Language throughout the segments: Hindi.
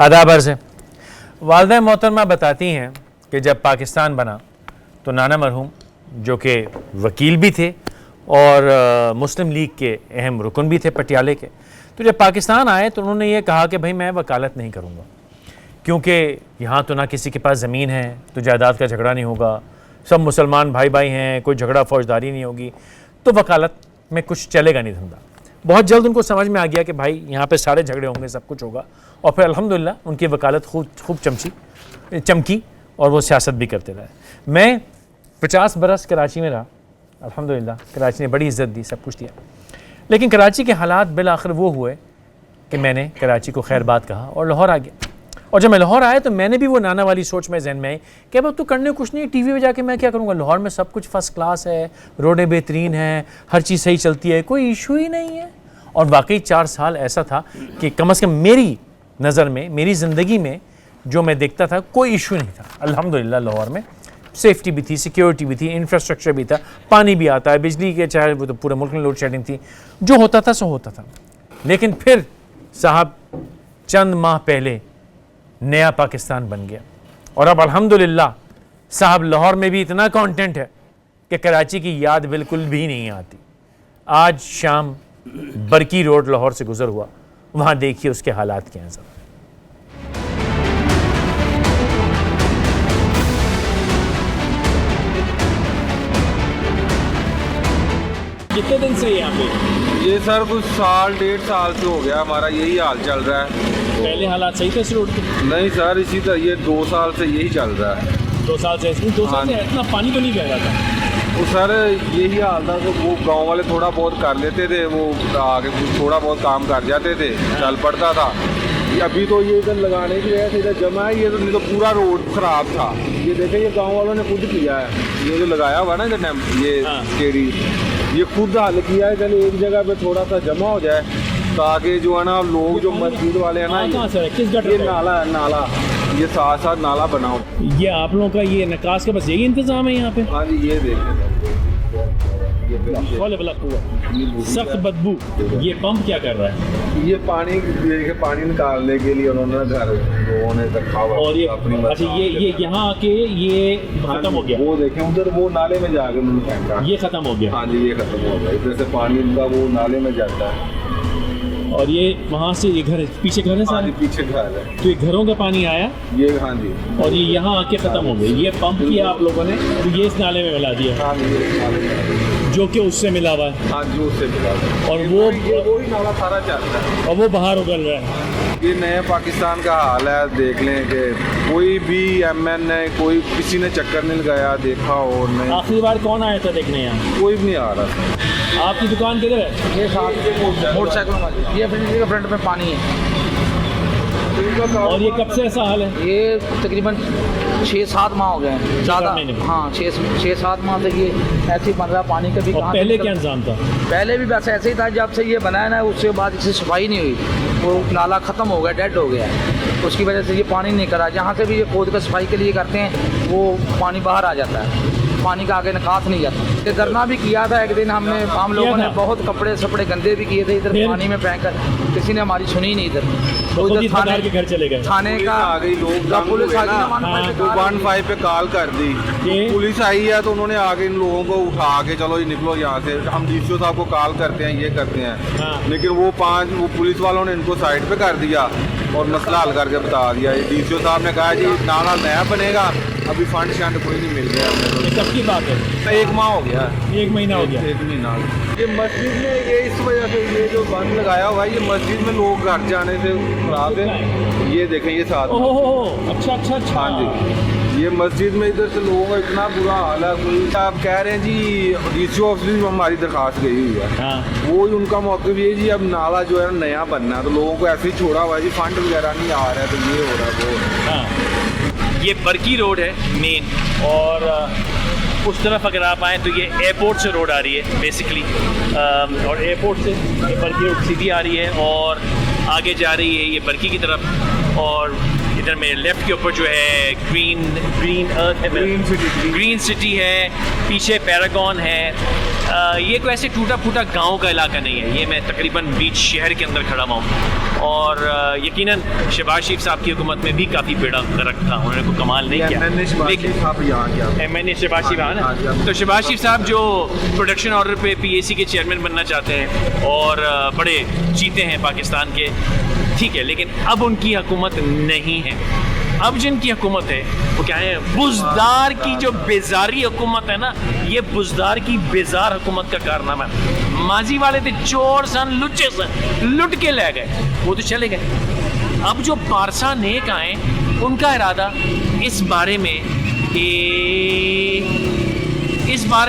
आदाब अर्ज़ है। वालिदा मोहतरमा बताती हैं कि जब पाकिस्तान बना तो नाना मरहूम जो कि वकील भी थे और मुस्लिम लीग के अहम रुकन भी थे पटियाले के, तो जब पाकिस्तान आए तो उन्होंने ये कहा कि भाई मैं वकालत नहीं करूँगा, क्योंकि यहाँ तो ना किसी के पास ज़मीन है तो जायदाद का झगड़ा नहीं होगा, सब मुसलमान भाई भाई हैं, कोई झगड़ा फौजदारी नहीं होगी, तो वकालत में कुछ चलेगा नहीं धंधा। बहुत जल्द उनको समझ में आ गया कि भाई यहाँ पे सारे झगड़े होंगे, सब कुछ होगा, और फिर अल्हम्दुलिल्लाह उनकी वकालत खूब चमकी और वो सियासत भी करते रहे। मैं 50 बरस कराची में रहा, अल्हम्दुलिल्लाह कराची ने बड़ी इज़्ज़त दी, सब कुछ दिया, लेकिन कराची के हालात बिल आखिर वो हुए कि मैंने कराची को खैर बात कहा और लाहौर आ गया। और जब मैं लाहौर आया तो मैंने भी वो नाना वाली सोच में जहन में आई कि अब तो करने कुछ नहीं, टीवी में जाके मैं क्या करूँगा, लाहौर में सब कुछ फ़र्स्ट क्लास है, रोडें बेहतरीन हैं, हर चीज़ सही चलती है, कोई इशू ही नहीं है। और वाकई 4 साल ऐसा था कि कम अज़ कम मेरी नज़र में, मेरी ज़िंदगी में जो मैं देखता था कोई इशू नहीं था। अल्हम्दुलिल्लाह लाहौर में सेफ्टी भी थी, सिक्योरिटी भी थी, इंफ्रास्ट्रक्चर भी था, पानी भी आता है, बिजली के चाहे वो तो पूरे मुल्क में लोड शेडिंग थी, जो होता था सो होता था। लेकिन फिर साहब चंद माह पहले नया पाकिस्तान बन गया और अब अल्हम्दुलिल्लाह साहब लाहौर में भी इतना कंटेंट है कि कराची की याद बिल्कुल भी नहीं आती। आज शाम बरकी रोड लाहौर से गुजर हुआ, वहाँ देखिए उसके हालात क्या हैं। कितने दिन से यहाँ पे? ये सर कुछ साल 1.5 साल से हो गया, हमारा यही हाल चल रहा है। पहले हालात सही थे इस रोड के? नहीं सर, इसी तरह ये 2 साल से यही चल रहा है। 2 साल से? 2 साल से इतना पानी तो नहीं बह रहा था? वो सर यही हाल था, तो वो गांव वाले थोड़ा बहुत कर लेते थे, वो आगे थोड़ा बहुत काम कर जाते थे, चल पड़ता था। अभी तो ये इधर लगाने की वजह से इधर जमा है, ये तो नहीं तो पूरा रोड खराब था। ये देखें, ये गाँव वालों ने खुद किया है, ये जो लगाया हुआ ना इधर ये स्टेडी, ये खुद हल किया है। चल एक जगह पे थोड़ा सा जमा हो जाए ताकि जो है ना लोग जो मस्जिद वाले हैं ना, ये नाला ये साथ साथ नाला बनाओ। ये आप लोगों का ये निकास का बस यही इंतजाम है यहाँ पे? हाँ जी, ये देखें सख्त बदबू। ये पंप क्या कर रहा है? ये पानी निकालने के लिए उन्होंने घर लोगों ने रखा हुआ। और ये अच्छा, ये यहाँ आके ये खत्म हो गया? वो देखें उधर वो नाले में जाके उन्होंने फेंका, ये खत्म हो गया? हाँ जी, ये खत्म हो गया। इधर से पानी उनका वो नाले में जाता है और ये वहाँ से ये घर पीछे घर है सारे? सारे पीछे घर है। तो ये घरों का पानी आया ये? हाँ जी। और ये यहाँ आके ख़त्म हो गई। ये पंप किया आप लोगों ने तो ये इस नाले में मिला दिया? हाँ जी, ये नाले में, जो कि उससे मिला हुआ है? हाँ जी, उससे मिला हुआ है। और वो ही नाला सारा चलता है और वो बाहर उगल रहा है। ये नए पाकिस्तान का हाल है। देख लें कि कोई भी MN ने कोई किसी ने चक्कर नहीं लगाया, देखा और नहीं। आखिरी बार कौन आया था देखने यहाँ? कोई भी नहीं आ रहा। आपकी दुकान किधर है? ये साथ मोटरसाइकिल, ये फ्रंट में पानी है। और ये कब से ऐसा हाल है? ये तकरीबन 6-7 माह हो गए हैं, ज़्यादा। हाँ, 6-7 माह से ये ऐसे ही बन रहा। पानी का भी और पहले क्या इंतजाम था? पहले भी बस ऐसे ही था, जब से ये बनाया ना उसके बाद इससे सफाई नहीं हुई, वो नाला ख़त्म हो गया, डेड हो गया। उसकी वजह से ये पानी नहीं करा। जहाँ से भी ये खोद कर सफाई के लिए करते हैं वो पानी बाहर आ जाता है, पानी का आगे निकास नहीं जाता। ये धरना भी किया था एक दिन हमने, हम लोगों ने बहुत कपड़े सपड़े गंदे भी किए थे इधर पानी में फेंक कर, किसी ने हमारी सुनी नहीं। इधर तो इधर थाने के घर चले गए, थाने का आ गई, लोग पुलिस आ गई, 115 पे कॉल कर दी, पुलिस आई है तो उन्होंने आगे इन लोगों को उठा के चलो ये निकलो यहाँ से, हम DCO साहब को कॉल करते हैं, ये करते हैं। लेकिन वो पुलिस वालों ने इनको साइड पे कर दिया और मसला हल करके बता दिया। DCO साहब ने कहा जी नाला नया बनेगा, अभी फंड शंड कोई नहीं मिल रहा है। ये कब की बात है? 1 माह हो गया, 1 महीना हो गया। 1 महीना। ये मस्जिद में ये इस वजह से ये जो बंद लगाया हुआ है, ये मस्जिद में लोग घर जाने से खराब है। ये देखें ये साथ। ओह अच्छा अच्छा अच्छा। हाँ जी, ये मस्जिद में इधर से लोगों का इतना बुरा हाल है। कोई आप कह रहे हैं जी DCO ऑफिस में हमारी दरखास्त गई हुई है, वो उनका मौक़िफ़ ये जी अब नाला जो है नया बनना है, तो लोगों को ऐसे ही छोड़ा हुआ है जी, फंड वगैरह नहीं आ रहा है, तो ये हो रहा है वो। ये बरकी रोड है मेन, और उस तरफ अगर आप आएँ तो ये एयरपोर्ट से रोड आ रही है बेसिकली, और एयरपोर्ट से ये बरकी रोड सीधी आ रही है और आगे जा रही है ये बरकी की तरफ। और इधर मेरे लेफ्ट के ऊपर जो है ग्रीन अर्थ है, ग्रीन सिटी है, पीछे पैरागॉन है, ये कोई ऐसे टूटा फूटा गांव का इलाका नहीं है, ये मैं तकरीबन बीच शहर के अंदर खड़ा हुआ हूँ। और यकीनन शहबाज शरीफ साहब की हुकूमत में भी काफ़ी बेड़ा गर्क था, उन्होंने कोई कमाल नहीं किया। मैंने शहबाज शरीफ आया ना, तो शहबाज शरीफ साहब जो प्रोडक्शन ऑर्डर पे PAC के चेयरमैन बनना चाहते हैं और बड़े चीते हैं पाकिस्तान के, ठीक है, लेकिन अब उनकी हुकूमत नहीं है। अब जिनकी हुकूमत है वो क्या है, बुजदार की जो बेजारी हुकूमत है ना, ये बुजदार की बेजार हुकूमत का कारनामा है। माजी वाले थे चोर सन, लुच्चे सन, लुट के ले गए, वो तो चले गए। अब जो पारसा नेक आए, उनका इरादा इस बारे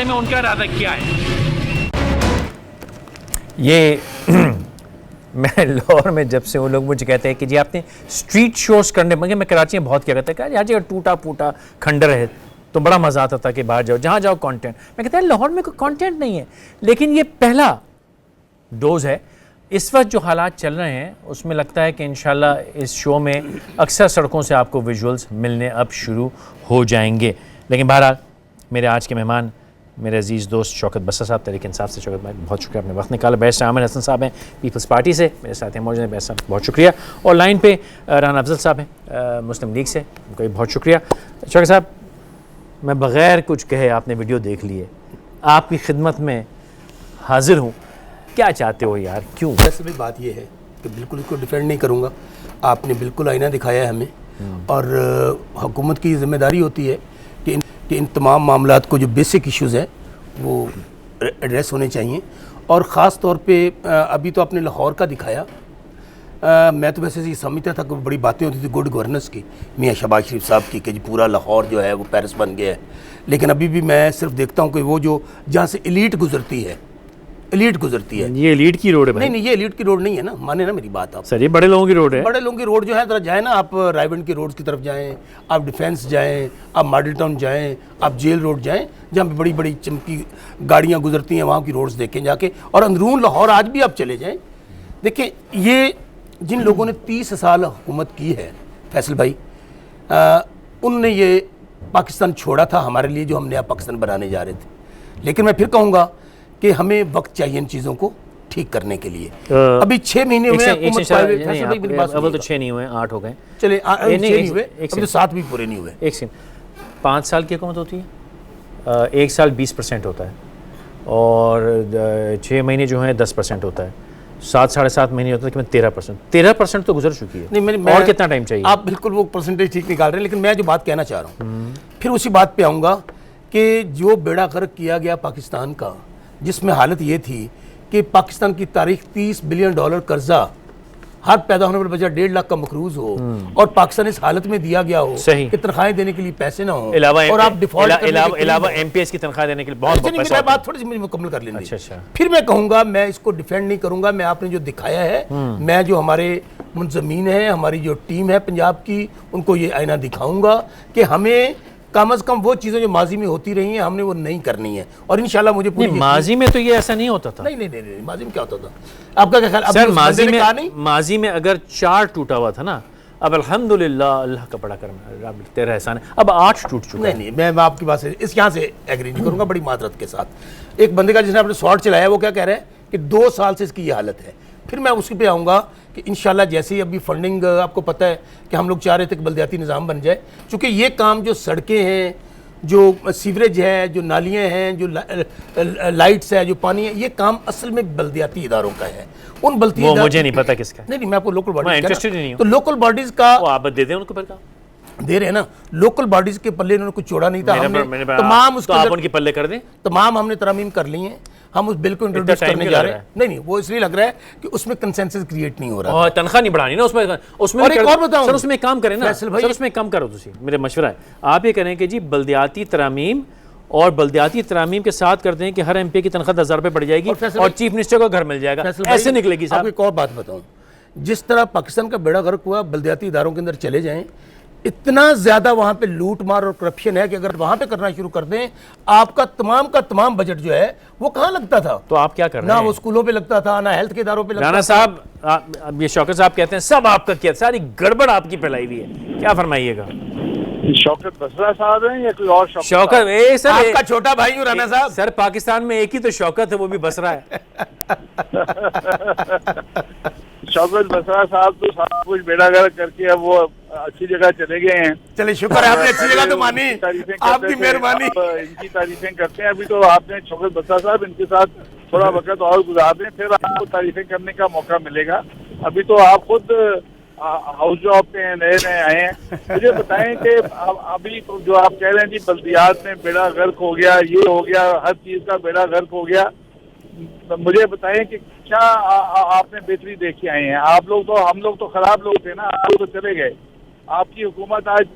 में उनका इरादा क्या है? ये मैं लाहौर में जब से वो लोग मुझे कहते हैं कि जी आपने स्ट्रीट शोज करने, मगर मैं कराची में बहुत किया करता है, यार जगह टूटा फूटा खंडर है तो बड़ा मज़ा आता था कि बाहर जाओ, जहाँ जाओ कंटेंट। मैं कहता है लाहौर में कोई कंटेंट नहीं है, लेकिन ये पहला डोज है। इस वक्त जो हालात चल रहे हैं उसमें लगता है कि इंशाल्लाह इस शो में अक्सर सड़कों से आपको विजुअल्स मिलने अब शुरू हो जाएंगे। लेकिन बहरहाल मेरे आज के मेहमान मेरे अजीज़ दोस्त शौकत बस्सा साहब, तहरीक इंसाफ से। शौकत भाई बहुत शुक्रिया, अपने वक्त निकाला। बैरिस्टर आमिर हसन साहब हैं पीपल्स पार्टी से, मेरे साथ हैं मौजूद हैं बैरिस्टर साहब, बहुत शुक्रिया। और लाइन पे राना अफजल साहब हैं मुस्लिम लीग से, उनको भी बहुत शुक्रिया। शौकत साहब, मैं बग़ैर कुछ कहे आपने वीडियो देख ली है, आपकी खिदमत में हाजिर हूँ, क्या चाहते हो यार, क्यों? वैसे भी बात यह है कि बिल्कुल इसको डिफेंड नहीं करूँगा, आपने बिल्कुल आईना दिखाया है हमें, और हुकूमत की जिम्मेदारी होती है कि इन तमाम मामलात को जो बेसिक इश्यूज़ हैं वो एड्रेस होने चाहिए। और ख़ास तौर पे अभी तो आपने लाहौर का दिखाया, मैं तो वैसे ये समझता था कि बड़ी बातें होती थी गुड गवर्नेंस की, मियाँ शहबाज शरीफ साहब की, कि जी पूरा लाहौर जो है वो पेरिस बन गया है। लेकिन अभी भी मैं सिर्फ देखता हूँ कि वो जो जहाँ से एलीट गुजरती है, एलीट गुजरती है। ये एलीट की रोड है भाई? नहीं, ये एलीट की रोड नहीं है ना, माने ना मेरी बात आप। सर ये बड़े लोगों की रोड है। बड़े लोगों की रोड जो है, जरा जाए ना आप रायबंड की रोड्स की तरफ जाएं, आप डिफेंस जाएं, आप मॉडल टाउन जाएं, आप जेल रोड जाएं, जहाँ पे बड़ी बड़ी चमकी गाड़ियाँ गुजरती हैं, वहाँ की रोड्स देखें जाके। और अंदरून लाहौर आज भी आप चले जाएँ, देखिए ये जिन लोगों ने 30 साल हुकूमत की है, फैसल भाई, उनने ये पाकिस्तान छोड़ा था हमारे लिए, जो हम नया पाकिस्तान बनाने जा रहे थे। लेकिन मैं फिर कहूँगा कि हमें वक्त चाहिए इन चीज़ों को ठीक करने के लिए। अभी 6 महीने हुए अब तो 6 नहीं हुए, 8 हो गए। चले 6 नहीं हुए, अभी तो 7 भी पूरे नहीं हुए। एक सेकंड, 5 साल की हुकूमत होती है, 1 साल 20% होता है, और 6 महीने जो हैं 10% होता है, 7 साढ़े 7 महीने होता है कि 13% तो गुजर चुकी है। नहीं, और कितना टाइम चाहिए? आप बिल्कुल वो परसेंटेज ठीक निकाल रहे हैं, लेकिन मैं जो बात कहना चाह रहा हूँ फिर उसी बात पे आऊँगा कि जो बेड़ा गर्क किया गया पाकिस्तान का, जिसमें हालत ये थी कि पाकिस्तान की तारीख $30 बिलियन कर्जा, हर पैदा होने पर बचा 1.5 लाख का मकरूज हो, और पाकिस्तान इस हालत में दिया गया हो कि तनख्वाहें देने के लिए पैसे ना हो, और आप डिफॉल्ट अलावा MPS की तनख्वाह देने के लिए बहुत पैसा। मैं बात थोड़ी सी मुझे मुकम्मल कर लेंगे। अच्छा। फिर मैं कहूँगा, मैं इसको डिफेंड नहीं करूँगा, मैं आपने जो दिखाया है, मैं जो हमारे मुंतज़मीन है, हमारी जो टीम है पंजाब की, उनको ये आईना दिखाऊँगा कि हमें कम अज़ कम वो चीज़ें जो माजी में होती रही हैं हमने वो नहीं करनी है। और इंशाल्लाह मुझे पूरी माजी में तो ये ऐसा नहीं होता था। नहीं, माजी में क्या होता था, आपका क्या ख्याल? सर माजी में अगर 4 टूटा हुआ था ना, अब अल्हम्दुलिल्लाह अल्लाह का बड़ा करम है, तेरा एहसान है, अब 8 टूट चुका है। नहीं, मैं आपकी बात से इस यहाँ से एग्री नहीं करूँगा, बड़ी माजरत के साथ। एक बंदे का जिसने अपने शॉट चलाया, वो क्या कह रहा है कि 2 साल से इसकी ये हालत है। फिर मैं उसी पे आऊँगा कि इंशाल्लाह जैसे ही अभी फंडिंग, आपको पता है कि हम लोग चाह रहे थे कि बल्दियाती निज़ाम बन जाए, चूँकि ये काम जो सड़कें हैं, जो सीवरेज है, जो नालियाँ हैं, जो लाइट्स है, जो पानी है, ये काम असल में बल्दियाती इदारों का है। उन बल्दियाती, मुझे नहीं पता किसका। नहीं, मैं आपको लोकल बॉडीज इंटरेस्टेड नहीं हूं। तो लोकल बॉडीज का आप दे दें उनको, पर दे रहे हैं ना, लोकल बॉडीज के पल्ले इन्होंने कुछ छोड़ा नहीं था। तमाम उसको आप उनके पल्ले कर दें, तमाम हमने तरमीम कर ली हैं, हम उस बिल को इंट्रोड्यूस करने जा रहे हैं। नहीं, वो इसलिए लग रहा है कि उसमें कंसेंसस क्रिएट नहीं हो रहा, और तनख्वाह नहीं बढ़ानी ना उसमें। और एक और बताऊं सर, उसमें काम करें ना सर, उसमें कम करो तुसी। मेरा मशवरा है, आप ये करें कि जी बल्दियाती तरामीम, और बल्दियाती तरामीम के साथ करते हैं कि हर MP की तनख्वाह 10,000 रुपये बढ़ जाएगी, और चीफ मिनिस्टर को घर मिल जाएगा, ऐसे निकलेगी साहब। एक और बात बताऊं, जिस तरह पाकिस्तान का बेड़ा गर्क हुआ, बल्दियाती इदारों के अंदर चले जाएं, इतना ज्यादा वहां पे लूट मार और करप्शन है कि अगर वहां पे करना शुरू कर दें, आपका तमाम का तमाम बजट जो है वो कहां लगता था? तो आप क्या कर रहे हैं? ना वो स्कूलों पे लगता था, ना हेल्थ के इदारों पे लगता था। राना साहब, अब ये शौकत साहब कहते हैं सब आपका किया, सारी गड़बड़ आपकी फैलाई हुई है, क्या फरमाइएगा? शौकत बसरा साहब हैं या कोई और शौकत सर आपका छोटा भाई हूँ राना साहब। सर पाकिस्तान में एक ही तो शौकत है, वो भी बसरा है। शौकत बसरा साहब तो सब कुछ बेड़ागर करके अब वो अच्छी जगह चले गए हैं। चलिए शुक्र है आपने अच्छी जगह तो मानी, तारीफें आपकी मेहरबानी। इनकी तारीफें करते हैं। अभी तो आपने शौकत बसरा साहब इनके साथ थोड़ा वक्त और गुजार दें, फिर आपको तारीफें करने का मौका मिलेगा। अभी तो आप खुद हाउस जॉब पे नए नए आए हैं। मुझे बताएं कि अभी तो जो आप कह रहे हैं जी बल्दियात में बेड़ा गर्क हो गया, ये हो गया, हर चीज का बेड़ा गर्क हो गया, मुझे बताएं कि क्या आपने बेहतरी देखी आए हैं? आप लोग तो, हम लोग तो खराब लोग थे ना, आप तो चले गए। आपकी हुकूमत आज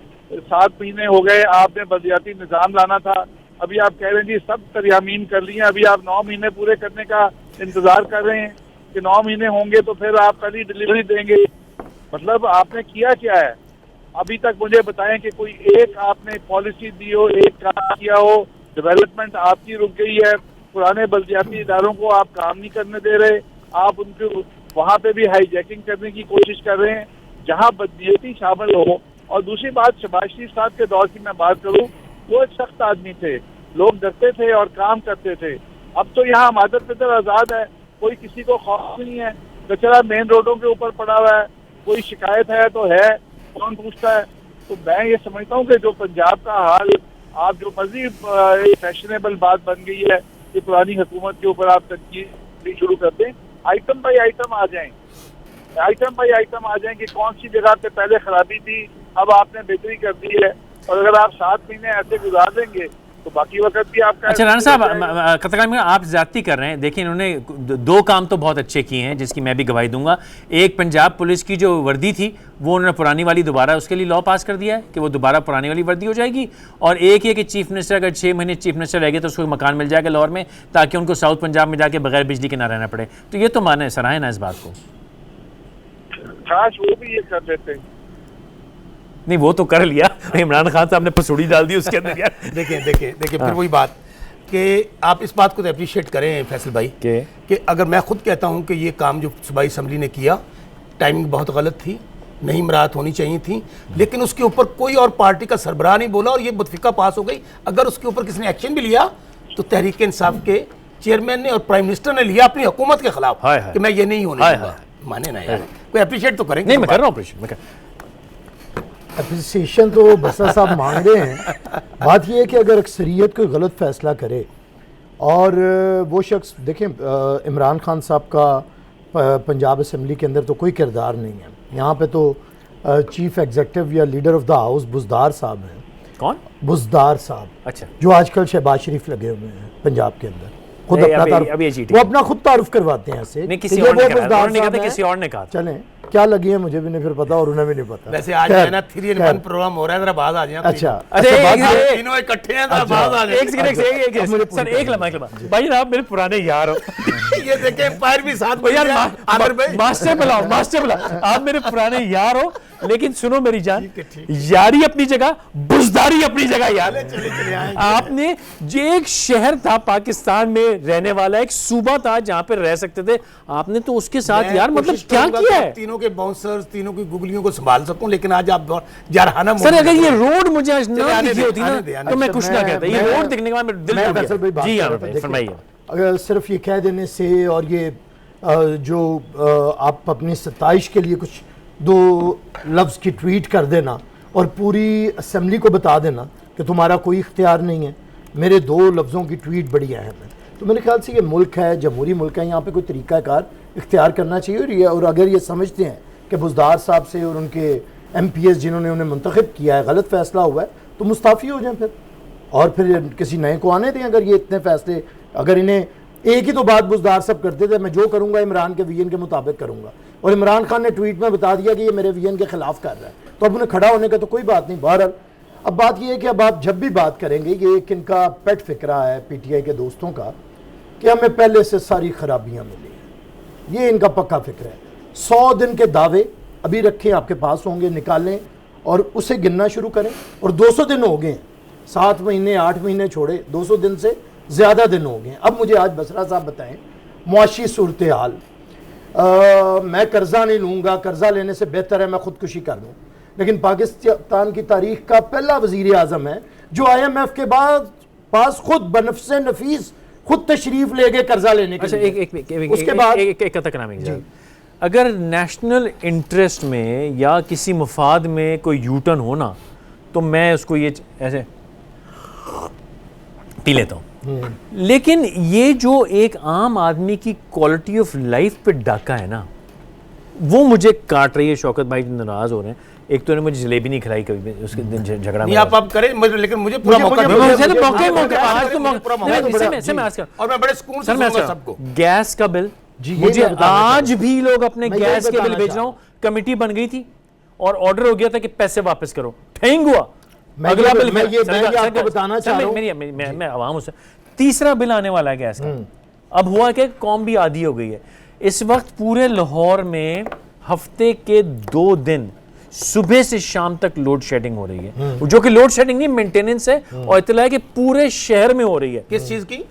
7 महीने हो गए, आपने बल्दियाती निज़ाम लाना था। अभी आप कह रहे हैं जी सब तरियामीन कर ली हैं, अभी आप 9 महीने पूरे करने का इंतजार कर रहे हैं कि 9 महीने होंगे तो फिर आप पहली डिलीवरी देंगे। मतलब आपने किया क्या है अभी तक? मुझे बताएं कि कोई एक आपने पॉलिसी दी हो, एक काम किया हो। डेवलपमेंट आपकी रुक गई है, पुराने बल्दियाती इदारों को आप काम नहीं करने दे रहे, आप उनके वहाँ पे भी हाईजैकिंग करने की कोशिश कर रहे हैं जहाँ बदनीयती शामिल हो। और दूसरी बात, शहबाज शरीफ साहब के दौर की मैं बात करूँ, वो एक सख्त आदमी थे, लोग डरते थे और काम करते थे। अब तो यहाँ मादर पितर आज़ाद है, कोई किसी को खौफ नहीं है, कचरा मेन रोडों के ऊपर पड़ा हुआ है, कोई शिकायत है तो है, कौन पूछता है? तो मैं ये समझता हूँ कि जो पंजाब का हाल, आप जो मर्जी फैशनेबल बात बन गई है कि पुरानी हुकूमत के ऊपर आप तनकीद शुरू कर दें, आइटम बाई आइटम आ जाएं, आइटम बाई आइटम आ जाएं कि कौन सी जगह पे पहले खराबी थी, अब आपने बेहतरी कर दी है। और अगर आप 7 महीने ऐसे गुजार देंगे तो बाकी वक्त भी आपका। अच्छा राना साहब, कतकान में आप ज्यादती कर रहे हैं। देखिए इन्होंने 2 काम तो बहुत अच्छे किए हैं जिसकी मैं भी गवाही दूंगा। एक, पंजाब पुलिस की जो वर्दी थी वो उन्होंने पुरानी वाली दोबारा उसके लिए लॉ पास कर दिया है कि वो दोबारा पुरानी वाली वर्दी हो जाएगी। और एक ये कि चीफ मिनिस्टर अगर 6 महीने चीफ मिनिस्टर रह गए तो उसको मकान मिल जाएगा लाहौर में, ताकि उनको साउथ पंजाब में जाके बगैर बिजली के ना रहना पड़े। तो ये तो माने, सराहे ना इस बात को। काश वो भी ये कर देते। नहीं, वो तो कर लिया, इमरान खान साहब ने पसूड़ी डाल दी उसके अंदर। यार देखिए फिर वही बात कि आप इस बात को तो अप्रिशिएट करें फैसल भाई कि अगर मैं खुद कहता हूं कि ये काम जो सूबाई असम्बली ने किया, टाइमिंग बहुत गलत थी, नहीं मराहत होनी चाहिए थी, लेकिन उसके ऊपर कोई और पार्टी का सरबराह नहीं बोला और ये मुतफिका पास हो गई। अगर उसके ऊपर किसी ने एक्शन भी लिया तो तहरीक इंसाफ के चेयरमैन ने और प्राइम मिनिस्टर ने लिया अपनी हुकूमत के खिलाफ कि मैं ये नहीं होने दूंगा। माने ना यार, कोई अप्रिशिएट तो करेंगे। नहीं, मैं कर रहा हूँ अप्रिसिएशन तो बसरा साहब मांग रहे हैं। बात यह है कि अगर अक्सरियत कोई गलत फैसला करे और वो शख्स, देखें इमरान खान साहब का पंजाब असम्बली के अंदर तो कोई किरदार नहीं है। यहाँ पे तो चीफ एग्जीक्यूटिव या leader of the house Buzdar साहब हैं। कौन? बुज़दार साहब, अच्छा, जो आजकल शहबाज शरीफ लगे हुए हैं पंजाब के अंदर। खुद वो अपना खुद तारुफ करवाते हैं ऐसे। नहीं, किसी और ने कहा, किसी और ने कहा। चलें, क्या लगी है मुझे भी नहीं फिर पता और उन्हें भी नहीं पता। वैसे आज है ना 3 in 1 प्रोग्राम हो रहा है, जरा बाहर आ जाए। अच्छा, तीनों इकट्ठे हैं, जरा बाहर आ जाए। एक सर, एक लम्हा भाई, आप मेरे पुराने यार हो। ये देखें एम्पायर भी साथ में यार, मास्टर बुलाओ, आप मेरे पुराने यार हो। लेकिन सुनो मेरी जान, यारी अपनी जगह, बुज़दारी अपनी जगह। यार आपने जो एक शहर था पाकिस्तान में रहने वाला, एक सूबा था जहां पे रह सकते थे, आपने तो उसके साथ यार मतलब क्या किया है? तीनों के बाउंसर्स, तीनों की गुगलियों को संभाल सकूं, लेकिन आज आप जारहाना। सर अगर ये रोड मुझे आज ना दिखी होती ना तो मैं कुछ ना कहता। ये रोड दिखने के बाद मेरा दिल टूट गया। जी हाँ, फरमाइए। अगर सिर्फ ये कह देने से और ये जो आप अपनी सताइश के लिए कुछ 2 लफ्ज़ की ट्वीट कर देना और पूरी असम्बली को बता देना कि तुम्हारा कोई इख्तियार नहीं है, मेरे 2 लफ्ज़ों की ट्वीट बड़ी अहम है। तो मेरे ख्याल से ये मुल्क है, जमहूरी मुल्क है, यहाँ पे कोई तरीक़ाकार इख्तियार करना चाहिए। और अगर ये समझते हैं कि बुज़दार साहब से और उनके MPs जिन्होंने उन्हें मुंतखब किया है गलत फ़ैसला हुआ है, तो मुस्ताफ़ी हो जाएं फिर, और फिर किसी नए को आने दें। अगर ये इतने फ़ैसले, अगर इन्हें एक ही तो बात बुज़दार साहब करते थे, मैं जो करूँगा इमरान के विजन के मुताबिक करूँगा, और इमरान खान ने ट्वीट में बता दिया कि ये मेरे विजन के खिलाफ कर रहा है, तो अब उन्हें खड़ा होने का तो कोई बात नहीं। बहरहाल अब बात यह है कि अब आप जब भी बात करेंगे, ये एक इनका पेट फिक्रा है PTI के दोस्तों का कि हमें पहले से सारी खराबियाँ मिली हैं, ये इनका पक्का फिक्र है। 100 दिन के दावे अभी रखें, आपके पास होंगे, निकालें और उसे गिनना शुरू करें। और 200 दिन हो गए, 7 महीने 8 महीने छोड़े, 200 दिन से ज़्यादा दिन हो गए। अब मुझे आज बसरा साहब बताएं मुआशी सूरत हाल। मैं कर्जा नहीं लूँगा, कर्जा लेने से बेहतर है मैं खुदकुशी कर लूँ। लेकिन पाकिस्तान की तारीख का पहला वजीर आजम है जो IMF के बाद पास खुद बनफ़्से नफीस खुद तशरीफ ले गए कर्जा लेने के अच्छा लिए। उसके बाद एक अगर नेशनल इंटरेस्ट में या किसी मुफाद में कोई यूटर्न हो ना, तो मैं उसको ये ऐसे पी लेता हूँ। लेकिन ये जो एक आम आदमी की क्वालिटी ऑफ लाइफ पे डाका है ना, वो मुझे काट रही है। शौकत भाई नाराज हो रहे हैं। एक तो ने मुझे जलेबी नहीं खिलाई कभी, उसके दिन झगड़ा नहीं आप करें, लेकिन मुझे पूरा मौका मुझे- दो। मुझे- और और मैं बड़े सुकून से सुनूंगा सबको। गैस का बिल, जी, ये मुझे मैं बताना आज भी लोग अपने मैं गैस यही के बिल बताना भेज रहा हूँ। कमेटी बन गई थी और ऑर्डर हो गया था कि पैसे वापस करो, ठेंग हुआ। मैं अगला ये- बिल मैं ये आपको बताना चाह रहा हूँ। मैं आवाम उससे तीसरा बिल आने वाला है गैस का। अब हुआ कि कौम भी आदी हो गई है। इस वक्त पूरे लाहौर में हफ्ते के 2 दिन सुबह से शाम तक लोड शेडिंग हो रही है, जो कि लोड शेडिंग नहीं, मेंटेनेंस है। और इतला है कि पूरे शहर में हो रही है। किस चीज की?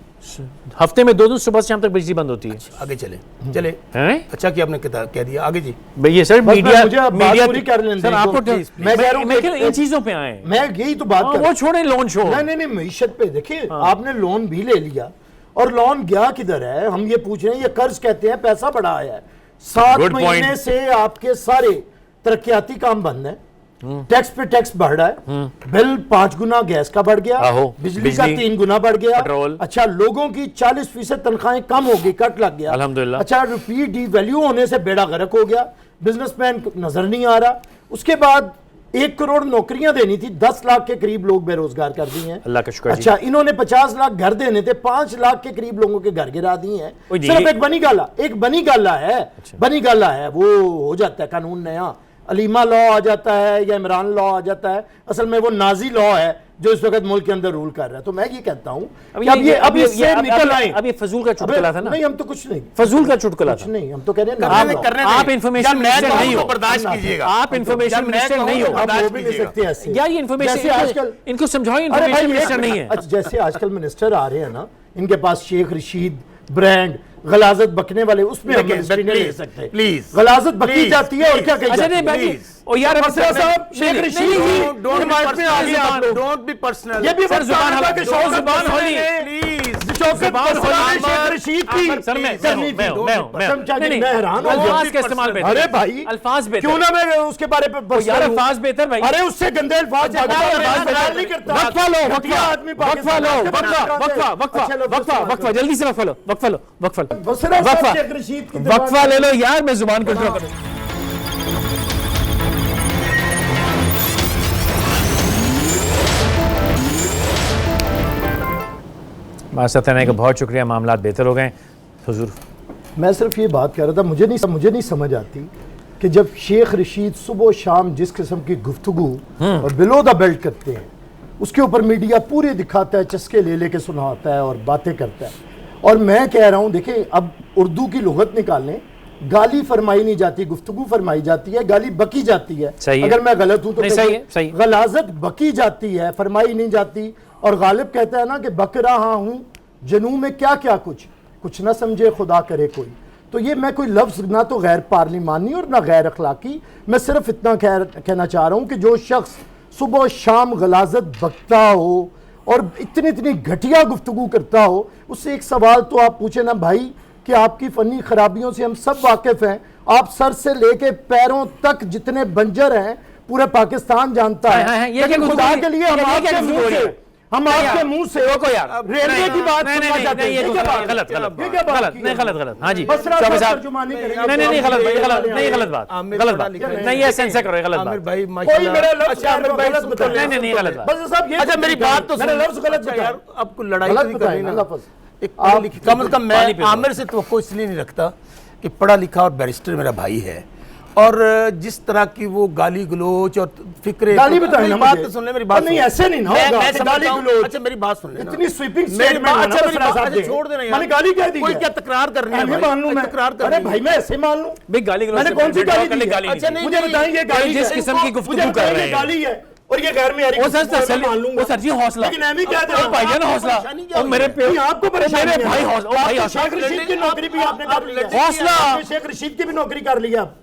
हफ्ते में 2 दिन सुबह से शाम तक बिजली बंद होती है। आगे चले चले। हैं? अच्छा कि आपने कह दिया, आगे जी। भाई ये सर बस मीडिया मुझे अब बात पूरी कर लेने सर दें। आपको प्लीज, मैं कह रहा हूं मैं कि- इन चीजों पे आए। मैं यही तो बात कर वो छोड़े लोन शो। नहीं मीशत पे देखिए, आपने लोन भी ले लिया और लोन गया किधर है? हम ये पूछ रहे हैं, ये कर्ज कहते हैं, पैसा बढ़ा आया है। 7 Good महीने point. से आपके सारे तरक्याती काम बंद है, टैक्स पे टैक्स बढ़ रहा है, बिल 5 गुना गैस का बढ़ गया, आहो, बिजली का 3 गुना बढ़ गया, पेट्रोल। अच्छा लोगों की 40% तनख्वाहें कम हो गई, कट लग गया, अल्हम्दुलिल्लाह। अच्छा रुपये डिवैल्यू होने से बेड़ा गर्क हो गया, बिजनेसमैन नजर नहीं आ रहा। उसके बाद 1 करोड़ नौकरियां देनी थी, 10 लाख के करीब लोग बेरोजगार कर दिए हैं। अल्लाह का शुक्र जी। अच्छा इन्होंने 50 लाख घर देने थे, 5 लाख के करीब लोगों के घर गिरा दिए हैं। ओए जी, सिर्फ एक बनी गाला है, बनी गाला है, वो हो जाता है कानून नया, अलीमा लॉ आ जाता है या इमरान लॉ आ जाता है। असल में वो नाजी लॉ है जो इस वक्त मुल्क के अंदर रूल कर रहा है। तो मैं ये कहता हूँ अब इससे निकल आए। अब ये फजूल का चुटकुला था ना। नहीं हम तो कुछ नहीं, फजूल का चुटकुला कुछ था। नहीं, हम तो कह रहे हैं आप इंफॉर्मेशन मिनिस्टर नहीं हो, बर्दाश्त कीजिएगा। आप इंफॉर्मेशन मिनिस्टर नहीं हो। आप वो भी नहीं सकते ऐसे। यार ये इंफॉर्मेशन जैसे आजकल इनको समझाओ, अरे भाई, इंफॉर्मेशन मिनिस्टर नहीं है। अच्छा जैसे आजकल मिनिस्टर आ रहे हैं ना, इनके पास शेख रशीद ब्रांड गलाजत बकने वाले, उसमें हम मिनिस्ट्री नहीं ले सकते। प्लीज गलाजत बकी जाती है और क्या कही अच्छा जाती नहीं है? बाकी ओ यार मसरा साहब, शेख रशीद की डोंट हिमायत में आ गए आप लोग। Don't be personal. ये भी सर जुबान बताना हला- कि जुबान शौकत होली। प्लीज शौकत जुबान बसरा होली। ने शेख रशीद की सर मैं करनी थी। समझा कि मैं हैरान हो गया। अल्फाज का इस्तेमाल बेहतर। अरे भाई अल्फाज बेहतर। क्यों ना मैं उसके बारे पे यार अल्फाज बेहतर भाई। अरे उससे गंदे अल्फाज नहीं करता। वक्फा लो, घटिया आदमी वक्फा लो, वक्फा जल्दी से वक्फा लो, बसरा साहब शेख रशीद की वक्फा ले लो यार, मैं जुबान कंट्रोल करूं। माशाल्लाह का बहुत शुक्रिया, मामलात बेहतर हो गए। हुजूर मैं सिर्फ ये बात कर रहा था, मुझे नहीं समझ आती कि जब शेख रशीद सुबह शाम जिस किस्म की गुफ्तगू और बिलो द बेल्ट करते हैं, उसके ऊपर मीडिया पूरे दिखाता है, चस्के ले लेके सुनाता है और बातें करता है। और मैं कह रहा हूँ देखें, अब उर्दू की लुगत निकालें, गाली फरमाई नहीं जाती, गुफ्तगू फरमाई जाती है, गाली बकी जाती है। सही है। अगर मैं गलत हूँ तो नहीं, सही है, सही है। गलाजत बकी जाती है, फरमाई नहीं जाती। और गालिब कहता है ना कि बक रहा हूँ जनू में क्या क्या कुछ ना समझे खुदा करे कोई। तो ये मैं कोई लफ्ज़ ना तो गैर पार्लिमानी और ना गैर अखलाकी, मैं सिर्फ इतना कहना चाह रहा हूँ कि जो शख्स सुबह शाम गलाजत बकता हो और इतनी घटिया गुफ्तगू करता हो, उससे एक सवाल तो आप पूछे ना भाई कि आपकी फ़नी खराबियों से हम सब वाकिफ़ हैं। आप सर से लेके पैरों तक जितने बंजर हैं पूरे पाकिस्तान जानता है। ये लेकिन खुदा के लिए हम आपके मुंह से रोको यार, रेलवे की बात सुनना चाहते हैं। ये क्या बात है? गलत गलत। हाँ जी बसरा चौबे साहब साहब, तर्जुमानी करेंगे। नहीं गलत भाई, गलत बात, नहीं ये सेंसर करो, गलत आमिर बात। भाई कोई माशाल्लाह। मेरा लफ्ज़ अच्छा आमिर भाई गलत सुन तो बताया। ले। नहीं गलत बात। बस साहब ये अच्छा मेरी बात तो मेरा सुन। लफ्ज़ गलत अच्छा बताया। यार, आपको लड़ाई गलत तो नहीं बताया करनी ना ना। लफ्ज़। एक पढ़ा लिखा, कम से कम मैं पानी पियो। आमिर से तो इसलिए नहीं रखता कि पढ़ा लिखा और बैरिस्टर मेरा भाई है, और जिस तरह की वो गाली गलोच और फिक्रे, गाली बताए ना बात मुझे। तो सुन ले मेरी बात। नहीं, सुन। ऐसे नहीं ना मैं होगा। समझता गाली हूं। गलोच। अच्छा मेरी बात सुन ले ना। इतनी स्वीपिंग मेरी स्टेटमेंट बात, है ना अच्छा मेरी बसरा बात, साहब अच्छा ने। छोड़ देना यार। मैंने गाली कह दी कोई है। क्या तकरार करनी है मैं भाई? मान लूं, मैं तकरार अरे करनी भाई मैं ऐसे मान लूं। भाई गाली गलौज मैंने से कौन सी गाली दी? गाली अच्छा नहीं नहीं, मुझे बताएं ये गाली जिस है। किस्म की गुफ्तगू मुझे कर बताएं रहे ये हैं। गाली है और ये गैर मेरी वो सर तसल्ली, मान लूंगा। वो सर जी हौसला, लेकिन मैं भी क्या ओ भाईजान हौसला, और मेरे पे नहीं, आपको परेशानी मेरे है। भाई हौसला, ओ भाई हौसला, शेख रशीद की नौकरी भी आपने कर ली है। हौसला। आपने शेख रशीद की भी नौकरी कर ली है आप।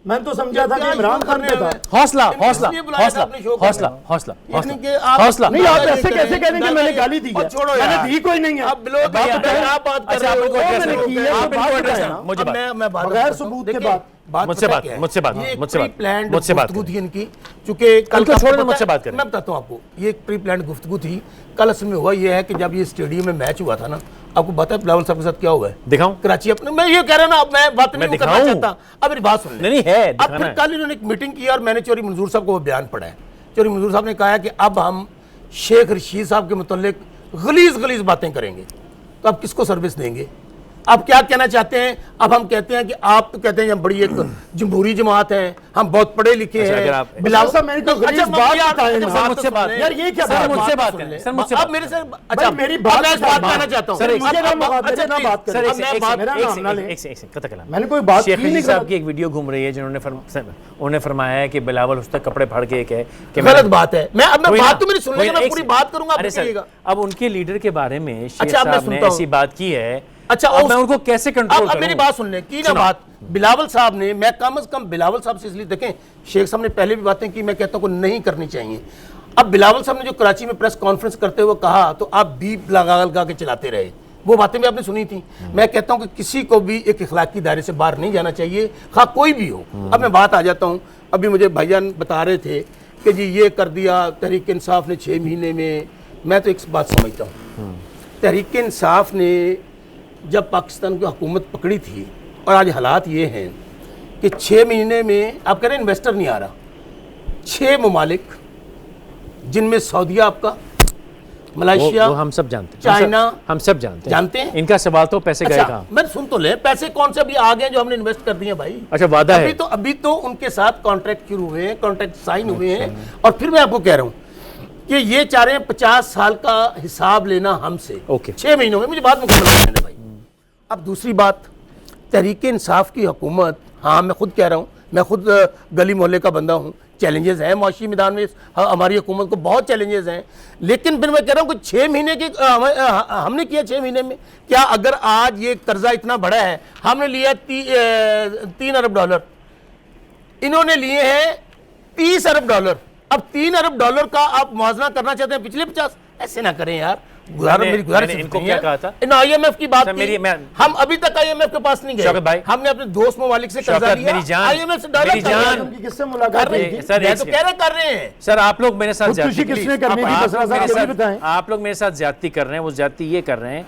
मैं तो समझा था कि इमरान खान पे था। हौसला हौसला इसलिए बुलाया था हौसला अपने शो हौसला करने। हौसला यानी कि हौसला आप- हौसला नहीं आप ऐसे करें, कैसे कह रहे हैं कि मैंने गाली दी है? और छोड़ो मैंने यार। दी कोई नहीं है। आप बिलो बात तो करें। आप बात कर अच्छा, रहे आप हो। इनको address मैंने करो। की है, आप तो इनको बात address बताएं करो। ना। मुझे अब बात मैं बात बगैर करता हूं। सबूत के देखिए, बात। मुझसे पता बात क्या है? मुझसे बात ये एक मुझसे बात प्री-प्लान्ड मुझसे बात गुफ्तगू करें। थी इनकी, चूंकि कल इनको का छोड़ दो, पता मुझसे है- बात करें। मैं बताता हूँ आपको, ये एक प्री प्लान गुफ्तगू थी। कल असल में हुआ ये है कि जब ये स्टेडियम में मैच हुआ था ना, आपको पता है बिलावल साहब के साथ क्या हुआ है? दिखाऊं? कराची अपने, मैं ये कह रहा ना, अब मैं बात मैं नहीं करना दिखाऊं? चाहता, अब मेरी बात सुन लें। नहीं है, अब दिखाना फिर है। कल इन्होंने एक मीटिंग की और मैंने चौधरी मंजूर साहब को वो बयान पढ़ा है। चौधरी मंजूर साहब ने कहा है कि अब हम शेख रशीद साहब के मुतल्लिक गलीज बातें करेंगे। तो आप किसको सर्विस देंगे? आप क्या कहना चाहते हैं? अब हम कहते हैं कि आप तो कहते हैं हम बड़ी एक जमहूरी जमात है, हम बहुत पढ़े लिखे अच्छा, हैं। अगर आप- बिलावल साहब, मेरी कोई अच्छा, गलीज़ मैं- बात यार, बताएं अच्छा, ना। सर, बात मुझसे तो बात सुन ले। यार, ये क्या सर, बात- मुझसे बात बात सुन करें। ले। सर, मुझसे अब बात मेरे से भाई, अच्छा मेरी बात मैं इस का बात बात- कहना चाहता हूँ। सर, एक मुझे ना मुकाबले अच्छा, ना बात सर, करें। एक अब मैं- मेरा नाम ना लें। कत कलाम। मैंने कोई बात शेख की नहीं रशीद साहब गलत। की एक वीडियो घूम रही है जिन्होंने उन्होंने फरमाया है कि बिलावल उस तक कपड़े फाड़ के कहे कि गलत बात है। मैं अब कोई बात ना- तो मेरी सुन कोई लेगा, ना, मैं एक पूरी से- बात करूंगा, आप अरे सर, सुनिएगा। अब उनके लीडर के बारे में शेख अच्छा, अब मैं साहब ने सुनता हूं। ऐसी बात की है। अच्छा, अब उस- मैं उनको कैसे कंट्रोल अब मेरी करूं? बात सुन ले की ना सुनो। बात बिलावल साहब ने, मैं कम से कम बिलावल साहब से इसलिए देखें, शेख साहब ने पहले भी बातें की, मैं कहता हूं को नहीं करनी चाहिए। अब बिलावल साहब ने जो कराची में प्रेस कॉन्फ्रेंस करते हुए कहा, तो आप बीप लगा के चलाते रहे, वो बातें भी आपने सुनी थी। मैं कहता हूं कि किसी को भी एक इखलाकी दायरे से बाहर नहीं जाना चाहिए, खा कोई भी हो। अब मैं बात आ जाता हूं, अभी मुझे भाईजान बता रहे थे कि जी ये कर दिया तहरीक इंसाफ ने 6 महीने में। मैं तो एक बात समझता हूँ, तहरीक इंसाफ ने जब पाकिस्तान की हुकूमत पकड़ी थी, और आज हालात ये हैं कि 6 महीने में आप कह रहे हैं इन्वेस्टर नहीं आ रहा, 6 ममालिक जिनमें सऊदीया आपका, मलेशिया, वो हम सब जानते हैं। चाइना, हम सब जानते हैं। जानते हैं? इनका सवाल तो पैसे गए अच्छा, कहाँ? मैं सुन तो ले, पैसे कौन से अभी आ गए जो हमने इन्वेस्ट कर दिए भाई? अच्छा, वादा है। अभी तो उनके साथ कॉन्ट्रैक्ट शुरू हुए हैं, कॉन्ट्रैक्ट साइन हुए हैं। और फिर मैं आपको कह रहा हूं कि ये चाह रहे हैं 50 साल का हिसाब लेना हमसे, ओके। 6 महीनों में। मुझे बात मुकम्मल करने दे भाई। अब दूसरी बात, तहरीक इंसाफ की हुकूमत, हाँ मैं खुद कह रहा हूँ, मैं खुद गली मोहल्ले का बंदा हूँ, चैलेंजेस हैं माशी मैदान में, हमारी हुकूमत को बहुत चैलेंजेस हैं। लेकिन फिर मैं कह रहा हूँ कि 6 महीने के हमने किया 6 महीने में क्या? अगर आज ये कर्जा इतना बड़ा है, हमने लिया 3 अरब डॉलर, इन्होंने लिए हैं 30 अरब डॉलर। अब 3 अरब डॉलर का आप मुआवजा करना चाहते हैं पिछले 50, ऐसे ना करें यार। मेरी गुजारिश मैंने इनको है। क्या कहा था? इन IMF की बात सर, की, मैं- हम अभी तक IMF के पास नहीं शौकत गए। भाई, हमने अपने दोस्त ममालिक से कर्जा शौकत, लिया, मेरी जान, IMF से डॉलर मेरी कर रहे हैं। जान। उनकी किससे कर मुलाकात रहे हुई हैं। थी? सर, मैं एक तो सेकंड। कर रहे हैं। सर, आप लोग मेरे साथ खुदकुशी ज्यादती- किसने करनी थी? आप बसरा लोग साहब, मेरे ये भी साथ- बताएं। आप लोग मेरे साथ ज्यादती कर रहे हैं। वो ज्यादती ये कर रहे हैं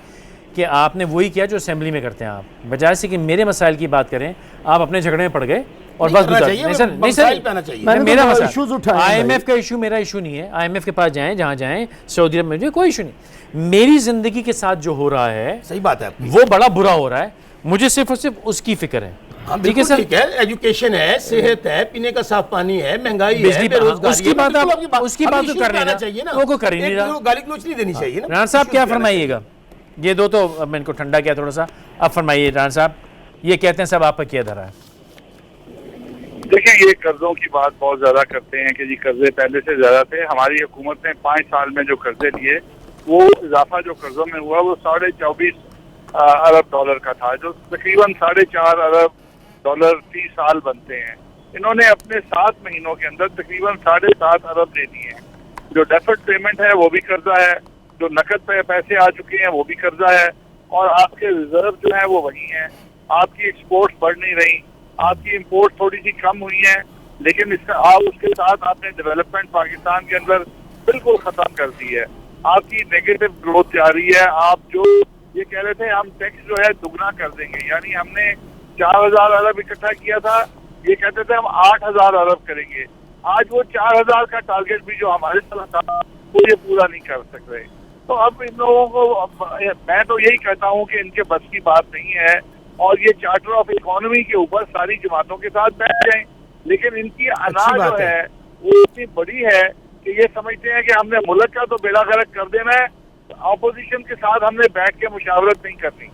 कि आपने वही किया जो असेंबली में करते हैं आप, बजाय से कि मेरे मसाइल की बात करें, आप अपने झगड़े में पड़ गए और नहीं बस करना गुजार- चाहिए, नहीं सर, नहीं सर, मसाइल पे आना चाहिए। मैंने मेरा तो मसला issues उठाए हैं IMF का इशू मेरा इशू नहीं है। IMF के पास जाएं, जहां जाएं, सऊदी अरब में जो कोई इशू नहीं। मेरी जिंदगी के साथ जो हो रहा है सही बात है आपकी। वो बड़ा बुरा हो रहा है, मुझे सिर्फ और सिर्फ उसकी फिक्र है। हाँ, ठीक है बिल्कुल सर, ठीक है। एजुकेशन है, सेहत है, पीने का साफ पानी है, महंगाई है, बिजली- बेरोजगारी उसकी है। बात बिल्कुल आप- आपकी उसकी अब बात तो issues कर पे आना लेना। चाहिए ना। वो को कर ही नहीं एक रहा। तो गाली गलौच नहीं देनी चाहिए ना। राणा साहब Issues क्या पे आना फरमाइएगा? ये दो तो अब मैं इनको ठंडा किया थोड़ा सा, अब फरमाइए राणा साहब। ये कहते हैं सब आप पर किया धरा है। देखिए, ये कर्जों की बात बहुत ज्यादा करते हैं कि जी कर्जे पहले से ज्यादा थे। हमारी हुकूमत ने 5 साल में जो कर्जे लिए, वो इजाफा जो कर्जों में हुआ वो 24.5 अरब डॉलर का था, जो तकरीबन 4.5 अरब डॉलर फी साल बनते हैं। इन्होंने अपने 7 महीनों के अंदर तकरीबन 7.5 अरब दे दिए हैं। जो डेफर्ड पेमेंट है वो भी कर्जा है, जो नकद पे पैसे आ चुके हैं वो भी कर्जा है, और आपके रिजर्व जो है वो वही हैं। आपकी एक्सपोर्ट बढ़ नहीं रही, आपकी इंपोर्ट थोड़ी सी कम हुई है, लेकिन इसका आप उसके साथ आपने डेवलपमेंट पाकिस्तान के अंदर बिल्कुल खत्म कर दी है। आपकी नेगेटिव ग्रोथ जारी है। आप जो ये कह रहे थे हम टैक्स जो है दुगना कर देंगे, यानी हमने 4000 अरब इकट्ठा किया था, ये कहते थे हम 8000 अरब करेंगे। आज वो 4000 का टारगेट भी जो हमारे साथ था वो ये पूरा नहीं कर सक रहे। तो अब इन लोगों को मैं तो यही कहता हूँ कि इनके बस की बात नहीं है, और ये चार्टर ऑफ इकोनॉमी के ऊपर सारी जमातों के साथ बैठ जाएं, लेकिन इनकी अना जो है वो इतनी बड़ी है कि ये समझते हैं कि हमने मुल्क का तो बेड़ा गर्क कर देना है, ऑपोजिशन के साथ हमने बैठ के मुशावरत नहीं करनी।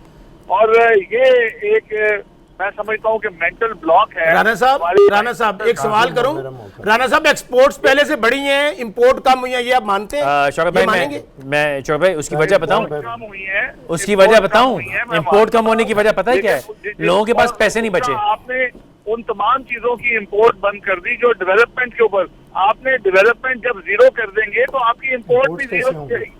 और ये एक मैं समझता हूँ कि मेंटल ब्लॉक है। राणा साहब एक सवाल करूं। राणा साहब, एक्सपोर्ट्स पहले से बढ़ी हैं, इंपोर्ट कम हुई है, ये आप मानते हैं? शौकत ये भाई, मानेंगे? मैं शौकत भाई उसकी वजह बताऊं? कम हुई है, उसकी वजह बताऊं? इंपोर्ट कम होने की वजह पता है क्या है? लोगों के पास पैसे नहीं बचे। उन तमाम चीजों की इंपोर्ट बंद कर दी जो डेवलपमेंट के ऊपर। आपने डेवलपमेंट जब जीरो कर देंगे तो आपकी इंपोर्ट भी जीरो हो जाएगी।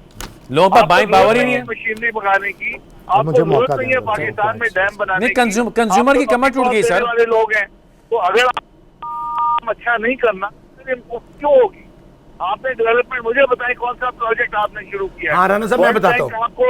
लोगों पर बाइंग पावर ही नहीं है मशीनरी मंगाने की, आपको जरूरत नहीं है पाकिस्तान में डैम बनाने की। कंज्यूमर की कमर टूट गई सर। वाले लोग हैं, तो अगर आप अच्छा नहीं करना तो इंपोर्ट क्यों होगी? आपने डेवलपमेंट, मुझे बताएं कौन सा प्रोजेक्ट आपने शुरू किया? हाँ राना साहब मैं बताता हूँ आपको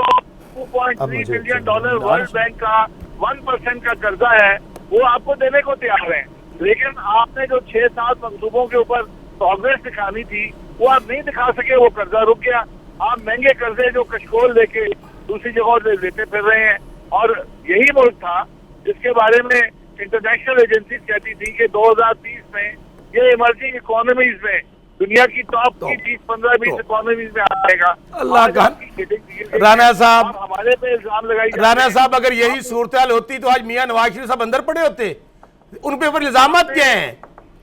$2.3 बिलियन वर्ल्ड बैंक का 1% का कर्जा है, वो आपको देने को तैयार है, लेकिन आपने जो 6-7 मंसूबों के ऊपर प्रोग्रेस दिखानी थी वो आप नहीं दिखा सके, वो कर्जा रुक गया। आप महंगे कर्जे जो कशकोल लेके दूसरी जगहों से लेते फिर रहे हैं। और यही मुल्क था जिसके बारे में इंटरनेशनल एजेंसीज कहती थी कि 2030 में ये इमर्जिंग इकोनॉमीज में दुनिया की टॉप की 10-15-20 इकोनॉमीज में आ जाएगा। अल्लाह का राना साहब, हमारे पे इल्जाम लगाई राना साहब अगर यही सूरत हाल होती तो आज मियां नवाज शरीफ साहब अंदर पड़े होते। उन पे ऊपर इल्जामात क्या हैं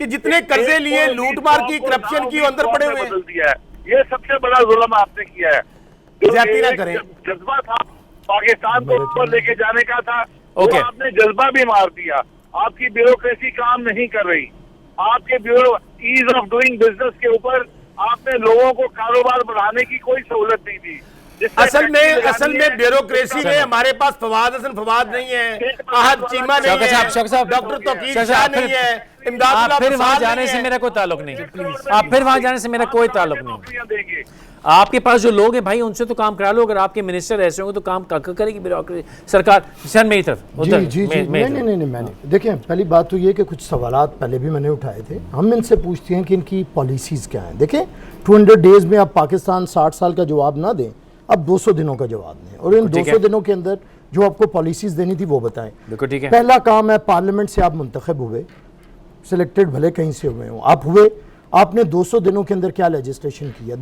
कि जितने कर्जे लिए, लूटमार की, करप्शन की, अंदर पड़े हुए बदल दिया है। ये सबसे बड़ा जुल्म आपने किया है। ज्यादती ना करें। जज्बा था पाकिस्तान को ऊपर लेके जाने का था, ओके। वो आपने जज्बा भी मार दिया। आपकी ब्यूरोक्रेसी काम नहीं कर रही। आपके bureau ease of doing business के ऊपर आपने लोगों को कारोबार बढ़ाने की कोई सहूलत नहीं दी। असल में ब्यूरोक्रेसी में हमारे पास फवाद हसन फवाद नहीं है, आहद चीमा नहीं है, डॉक्टर तौकीर शाह नहीं है, इमदादुल्लाह फिर वहां प्रसाद जाने नहीं से है। मेरा कोई ताल्लुक नहीं। आप फिर वहां जाने से मेरा कोई ताल्लुक नहीं। नौकरियां देंगे। आपके पास जो लोग हैं भाई उनसे तो काम करा लो। अगर आपके मिनिस्टर ऐसे होंगे तो काम करेगी ब्यूरोक्रेसी सरकार। सर मेरी तरफ जी जी जी नहीं मैंने देखिए, पहली बात तो ये कि कुछ सवालात पहले भी मैंने उठाए थे। हम इनसे पूछते हैं कि इनकी पॉलिसीज़ क्या हैं। देखें 200 डेज़ में आप पाकिस्तान 60 साल का जवाब ना दें, अब 200 दिनों का जवाब दें, और इन 200 दिनों के अंदर जो आपको पॉलिसीज़ देनी थी वो बताएं। बिल्कुल ठीक है। पहला काम है, पार्लियामेंट से आप मुंतखब हुए, सिलेक्टेड भले कहीं से हुए हों, आप हुए, आपने 200 दिनों के अंदर क्या लेजिस्लेशन किया?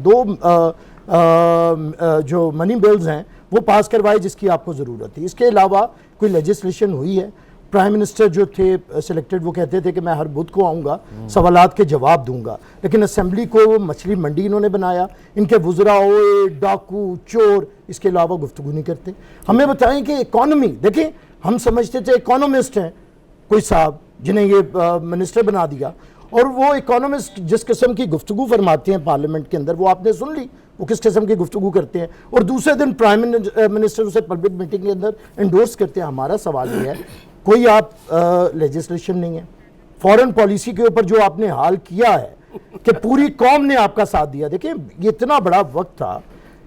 जो मनी बिल्स हैं वो पास करवाए जिसकी आपको ज़रूरत थी। इसके अलावा कोई लेजिस्लेशन हुई है? प्राइम मिनिस्टर जो थे सिलेक्टेड वो कहते थे कि मैं हर बुध को आऊँगा, सवालात के जवाब दूंगा, लेकिन असेंबली को मछली मंडी इन्होंने बनाया। इनके वुज़रा ओए डाकू चोर इसके अलावा गुफ्तगू नहीं करते। हमें बताएं कि इकॉनमी, देखें हम समझते थे इकोनॉमिस्ट हैं कोई साहब जिन्हें ये मिनिस्टर बना दिया, और वो इकोनॉमिस्ट जिस किस्म की गुफ्तगू फरमाते हैं पार्लियामेंट के अंदर वो आपने सुन ली, वो किस किस्म की गुफ्तगू करते हैं, और दूसरे दिन प्राइम मिनिस्टर उसे पब्लिक मीटिंग के अंदर एंडोर्स करते हैं। हमारा सवाल ये है, कोई आप लेजिस्लेशन नहीं है, फॉरेन पॉलिसी के ऊपर जो आपने हाल किया है कि पूरी कौम ने आपका साथ दिया। देखिए ये इतना बड़ा वक्त था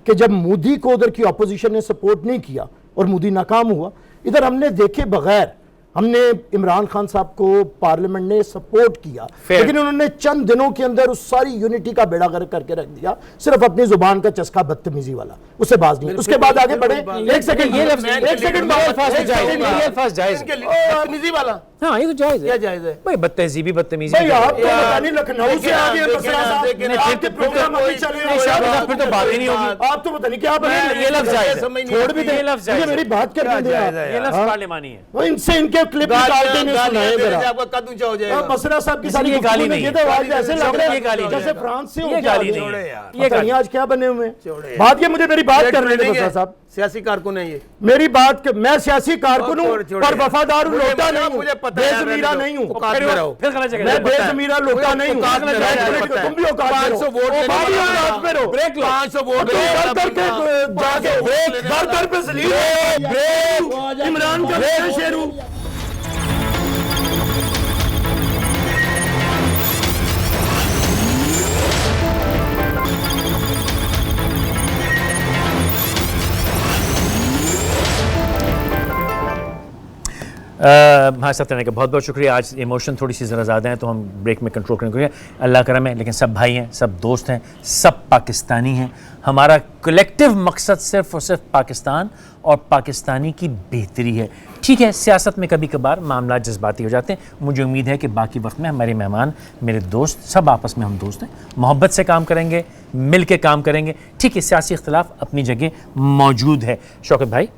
कि जब मोदी को उधर की अपोजिशन ने सपोर्ट नहीं किया और मोदी नाकाम हुआ, इधर हमने देखे बगैर हमने इमरान खान साहब को पार्लियामेंट ने सपोर्ट किया, लेकिन उन्होंने चंद दिनों के अंदर उस सारी यूनिटी का बेड़ा गर्क करके रख दिया, सिर्फ अपनी जुबान का चस्का बदतमीजी वाला, उससे बाज नहीं। उसके बाद आगे बढ़े, एक सेकंड बदतमीजी वाला, हाँ ये तो जायज है। क्या जायज है भाई बदतमीजी बदतमीजी। भाई आप तो पता नहीं लखनऊ से आगे आपके प्रोग्राम अभी चले हुए हैं, फिर तो बात ही नहीं होगी। आप तो पता नहीं क्या बने। ये लफ्ज़ जायज है, छोड़ भी दे, मुझे मेरी बात करने दें आप। ये लफ्ज़ पार्लियामानी है। वो इनसे इनके क्लिप निकालते नहीं सुनाए जरा। आपका कद ऊंचा हो जाएगा। मसरा साहब की सारी ये गाली नहीं ये है। तो आवाज ऐसे लग रहा ये गाली है नहीं जैसे है। फ्रांस से ये होके गाली आ गए। नहीं है। ये गाली आज क्या बने हुए हैं? बात ये मुझे मेरी बात करने दें मसरा साहब। सियासी कारकुन है ये। मेरी बात मैं सियासी कारकुन हूँ छोड़- छोड़ पर यार। वफादार मुझे लोटा पता- नहीं हूँ, मुझे पता है यार, बेज़मीरा रहने दो। नहीं हूँ। औकात में रहो। फिर गलत जगह मैं पे। बेज़मीरा लोटा नहीं हूँ। औकात में रहो। तुम भी औकात में 500 रहो। वोट लेने तुम भी वाला औकात में रहो। ब्रेक लो। 500 वोट तुम लेने वाला घर करके बंदा। जाके घर घर पे सलीम इमरान का शेरू। हमारे साथ रहने का बहुत बहुत शुक्रिया। आज इमोशन थोड़ी सी ज़रा ज़्यादा है तो हम ब्रेक में कंट्रोल करेंगे। अल्लाह करम है, लेकिन सब भाई हैं, सब दोस्त हैं, सब पाकिस्तानी हैं। हमारा कलेक्टिव मकसद सिर्फ़ और सिर्फ पाकिस्तान और पाकिस्तानी की बेहतरी है। ठीक है, सियासत में कभी कभार मामला जज्बाती हो जाते हैं। मुझे उम्मीद है कि बाकी वक्त में हमारे मेहमान, मेरे दोस्त, सब आपस में हम दोस्त हैं, मोहब्बत से काम करेंगे, मिल के काम करेंगे। ठीक है, सियासी इख्तलाफ अपनी जगह मौजूद है। शौकत भाई,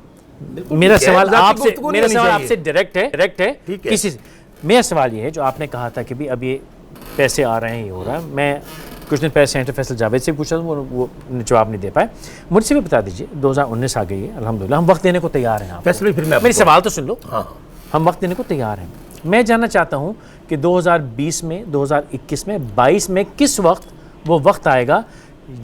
मेरा सवाल आपसे डायरेक्ट है किसी से। मेरा सवाल ये है, जो आपने कहा था कि भी अब ये पैसे आ रहे हैं, ये हो रहा है। मैं कुछ दिन पहले सेनेटर फैसल जावेद से पूछा था, वो जवाब नहीं दे पाए। मुझसे भी बता दीजिए, 2019 आ गई है, अल्हम्दुलिल्लाह हम वक्त देने को तैयार हैं। फैसले फिर मैं मेरी सवाल तो सुन लो। हाँ। हम वक्त देने को तैयार हैं, मैं जानना चाहता हूं कि 2020 में, 2021 में, 22 में किस वक्त वो वक्त आएगा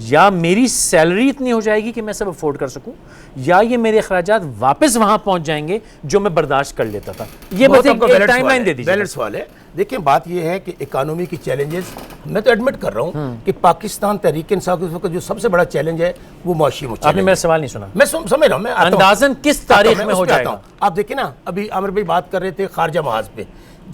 या मेरी सैलरी इतनी हो जाएगी कि मैं सब अफोर्ड कर सकूं, या ये मेरे अखराजात वापस वहां पहुंच जाएंगे जो मैं बर्दाश्त कर लेता था। ये बस एक टाइमलाइन दे दीजिए। बैलेंस सवाल है। देखिए बात ये है कि इकोनॉमी की चैलेंजेस, मैं तो एडमिट कर रहा हूँ कि पाकिस्तान तहरीक इंसाफ इस वक्त जो सबसे बड़ा चैलेंज है वो मुआशी मुश्किल। आपने मेरा सवाल नहीं सुना। मैं समझ रहा हूँ, मैं अंदाजन किस तारीख में हो जाएगा? आप देखिए ना, अभी आमिर भाई बात कर रहे थे खारजा महाज पे,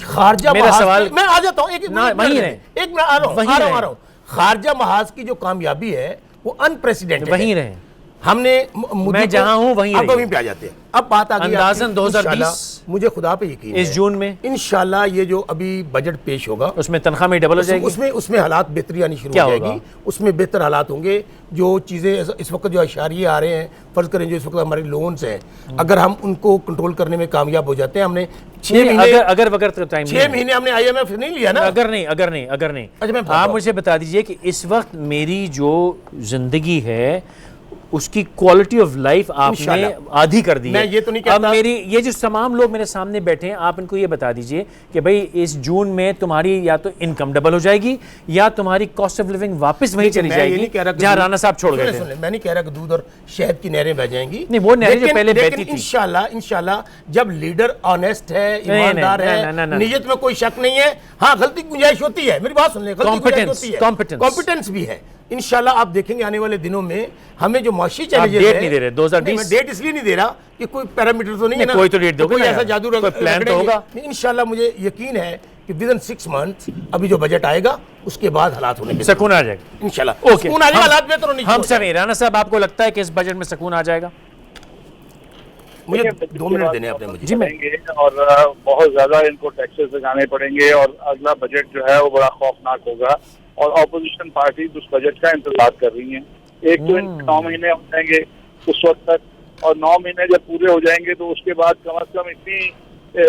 खारजा मेरा महाज सवाल, मैं आ जाता हूँ, एक मिनट आ रहा हूँ। खारजा महाज की जो कामयाबी है वो अनप्रेसिडेंटेड वहीं रहे, हमने मैं जहां हूं वहीं पे आ जाते हैं। अब बात आ गई अंदाज़न 2020, मुझे खुदा पे यकीन है इस जून में इंशाल्लाह ये जो अभी बजट पेश होगा उसमें तनख्वाह में डबल हो जाएगी, उसमें हालात बेहतरी आनी शुरू हो जाएगी, उसमें बेहतर हालात होंगे। जो चीज़ें इस वक्त जो अशारिये आ रहे हैं, फर्ज करें जो इस वक्त हमारे लोन्स हैं, अगर हम उनको कंट्रोल करने में कामयाब हो जाते हैं, हमने 6 महीने हमने IMF नहीं लिया ना। अगर नहीं अच्छा, आप मुझे बता दीजिए कि इस वक्त मेरी जो जिंदगी है उसकी क्वालिटी ऑफ लाइफ आपने आधी कर दी है। मैं ये तो नहीं कहता। अब मेरी ये जो तमाम लोग मेरे सामने बैठे हैं, आप इनको ये बता दीजिए कि भाई इस जून में तुम्हारी या तो इनकम डबल हो जाएगी या तुम्हारी कॉस्ट ऑफ लिविंग वापस वहीं चली जाएगी जहां राणा साहब छोड़ गए थे। मैं नहीं कह रहा कि दूध और शहद की नहरें बह जाएंगी, नहीं, वो नहरें जो पहले बहती थी। इंशाल्लाह जब लीडर ऑनेस्ट है, ईमानदार है, नीयत में कोई शक नहीं है, हाँ गलती की गुंजाइश होती है, मेरी बात सुन लें, कॉम्पिटेंस भी है। इंशाल्लाह आप देखेंगे आने वाले दिनों में हमें जो माशी चैलेंजेस डेट नहीं दे रहे 2020, मैं डेट इसलिए नहीं दे रहा कि कोई पैरामीटर तो नहीं है ना, कोई तो डेट दोगे कोई ऐसा जादू कोई प्लान तो होगा। इंशाल्लाह मुझे यकीन है कि विदिन 6 मंथ्स अभी जो बजट आएगा उसके बाद हालात होने के सुकून आ जाएगा इंशाल्लाह। ओके, सुकून आ जाएगा, हालात बेहतर होने हम सभी। राणा साहब आपको लगता है कि इस बजट में सुकून आ जाएगा? मुझे 2 मिनट देने आपने मुझे। जी और बहुत ज्यादा इनको टैक्सेस लगाने पड़ेंगे और अगला बजट जो है वो बड़ा खौफनाक होगा और ऑपोजिशन पार्टी उस बजट का इंतजार कर रही हैं। एक तो इनके 9 महीने हो जाएंगे उस वक्त तक, और 9 महीने जब पूरे हो जाएंगे तो उसके बाद कम से कम इतनी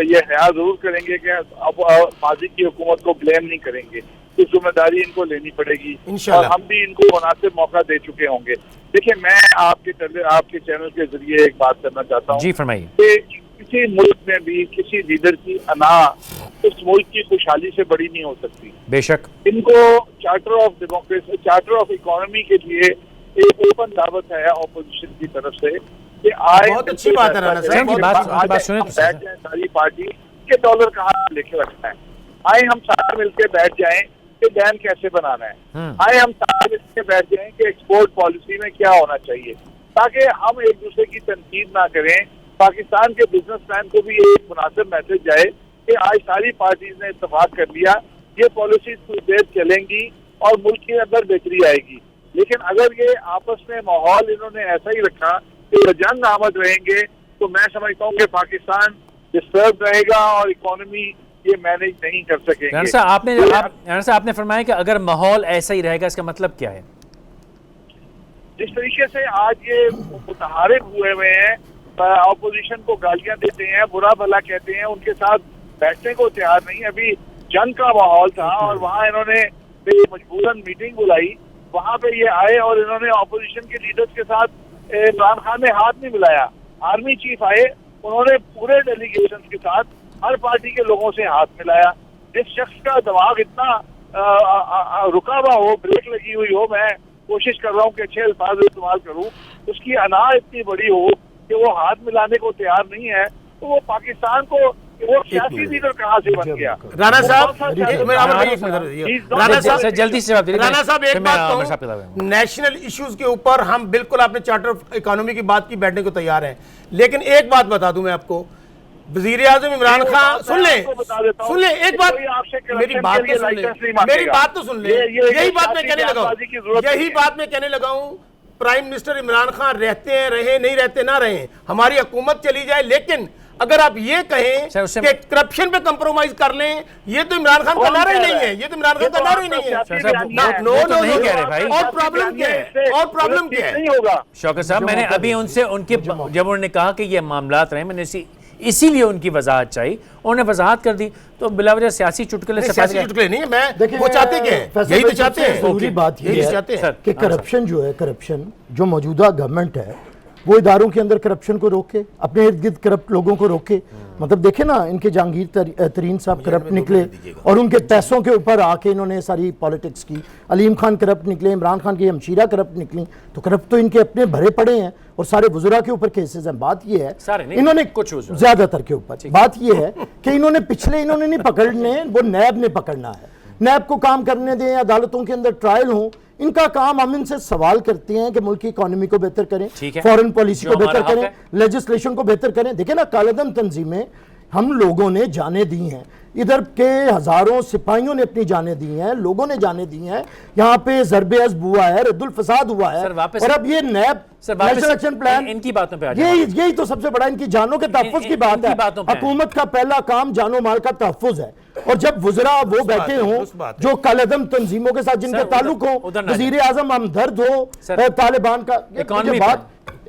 ये ख्याल जरूर करेंगे कि अब माजी की हुकूमत को ब्लेम नहीं करेंगे, तो जिम्मेदारी इनको लेनी पड़ेगी और हम भी इनको मुनासिब मौका दे चुके होंगे। देखिए मैं आपके चैनल के जरिए एक बात करना चाहता हूँ। जी फरमाइए। किसी मुल्क में भी किसी लीडर की अना उस मुल्क की खुशहाली से बड़ी नहीं हो सकती। बेशक इनको charter of democracy, charter of economy के लिए एक ओपन दावत है ऑपोजिशन की तरफ से कि आए, बहुत अच्छी बात है राणा साहब, बात सुने बैठ जाए सारी पार्टी के डॉलर कहाँ लेके रखना है, आए हम सारे मिलकर बैठ जाएं कि बैन कैसे बनाना है, आए हम सारे मिलकर बैठ जाएं कि एक्सपोर्ट पॉलिसी में क्या होना चाहिए, ताकि हम एक दूसरे की तनकीद ना करें। पाकिस्तान के बिजनेसमैन को भी एक मुनासिब मैसेज जाए कि आज सारी पार्टीज ने इत्तेफाक कर लिया, ये पॉलिसी कुछ देर चलेंगी और मुल्क के अंदर बेहतरी आएगी। लेकिन अगर ये आपस में माहौल इन्होंने ऐसा ही रखा कि जंग आमद रहेंगे, तो मैं समझता हूँ कि पाकिस्तान डिस्टर्ब रहेगा और इकोनॉमी ये मैनेज नहीं कर सकेंगे। राणा साहब आपने फरमाया कि अगर माहौल ऐसा ही रहेगा, इसका मतलब क्या है? जिस तरीके से आज ये मुतहारिक हुए हुए हैं, ऑपोजिशन को गालियां देते हैं, बुरा भला कहते हैं, उनके साथ बैठने को तैयार नहीं। अभी जंग का माहौल था और वहाँ इन्होंने मजबूरन मीटिंग बुलाई, वहाँ पे ये आए और इन्होंने ऑपोजिशन के लीडर्स के साथ इमरान खान ने हाथ नहीं मिलाया। आर्मी चीफ आए, उन्होंने पूरे डेलीगेशन के साथ हर पार्टी के लोगों से हाथ मिलाया। जिस शख्स का दिमाग इतना रुका हुआ हो, ब्रेक लगी हुई हो, मैं कोशिश कर रहा हूँ कि अच्छे अल्फाज इस्तेमाल करूँ, उसकी अना इतनी बड़ी हो कि वो हाथ मिलाने को तैयार नहीं है, तो वो पाकिस्तान को वो सियासी लीडर कहाँ से बन गया? राणा साहब जल्दी से राणा साहब एक बात कहूं, नेशनल इश्यूज के ऊपर हम बिल्कुल आपने चार्टर ऑफ इकोनॉमी की बात की बैठने को तैयार हैं, लेकिन एक बात बता दूं मैं आपको, वजीर आजम इमरान खान सुन ले एक बात, मेरी बात तो सुन ले, यही बात मैं कहने लगा हूं। प्राइम मिनिस्टर इमरान खान रहते हैं, रहे नहीं रहते ना रहे, हमारी हुकूमत चली जाए, लेकिन अगर आप ये कहें कि करप्शन पे कंप्रोमाइज कर लें, ये तो इमरान खान का नारा ही नहीं है, ये तो इमरान खान का नारा ही नहीं है। नो कह रहे भाई। और प्रॉब्लम क्या है? नहीं होगा शौकत साहब, मैंने अभी उनसे जब उन्होंने कहा कि ये मामलात रहे, मैंने इसीलिए उनकी वजाहत चाहिए, उन्होंने वजाहत कर दी, तो बिलावजा सियासी चुटकुले नहीं है। मैं वो चाहते क्या है, यही तो चाहते हैं। जरूरी बात ये है कि करप्शन जो है, करप्शन जो मौजूदा गवर्नमेंट है वो इदारों के अंदर करप्शन को रोके, अपने इर्द गिर्द करप्ट लोगों को रोके। मतलब देखे ना, इनके जहांगीर तरीन साहब करप्ट निकले और उनके पैसों के ऊपर आके इन्होंने सारी पॉलिटिक्स की। अलीम खान करप्ट निकले, इमरान खान की हमशीरा करप्ट निकली, तो करप्ट तो इनके अपने भरे पड़े हैं और सारे वज़रा के ऊपर केसेस हैं। बात ये है इन्होंने कुछ ज्यादातर के ऊपर बात ये है कि इन्होंने नहीं पकड़ने, वो नैब ने पकड़ना है। नैब को काम करने दें, अदालतों के अंदर ट्रायल हो, इनका काम। हम इनसे सवाल करते हैं कि मुल्क की इकोनॉमी को बेहतर करें, फॉरेन पॉलिसी को बेहतर करें, लेजिस्लेशन को बेहतर करें। देखिए ना, कालेदम तंजीमें हम लोगों ने जाने दी हैं, इधर के हजारों सिपाहियों ने अपनी जानें दी हैं, लोगों ने जानें दी हैं, यहाँ पे ज़रब-ए-अज़्ब हुआ है, रद्दुल फसाद हुआ है। और अब ये नैब नेशनल एक्शन प्लान, इनकी बातों पे यही तो सबसे बड़ा इनकी जानों के तहफ़्फ़ुज़ की बात है। हुकूमत का पहला काम जानो माल का तहफ़्फ़ुज़ है। और जब वज़रा वो बैठे हों जो कालेदम तंजीमों के साथ जिनके ताल्लुक हो, वज़ीर आज़म हमदर्द हो तालिबान का,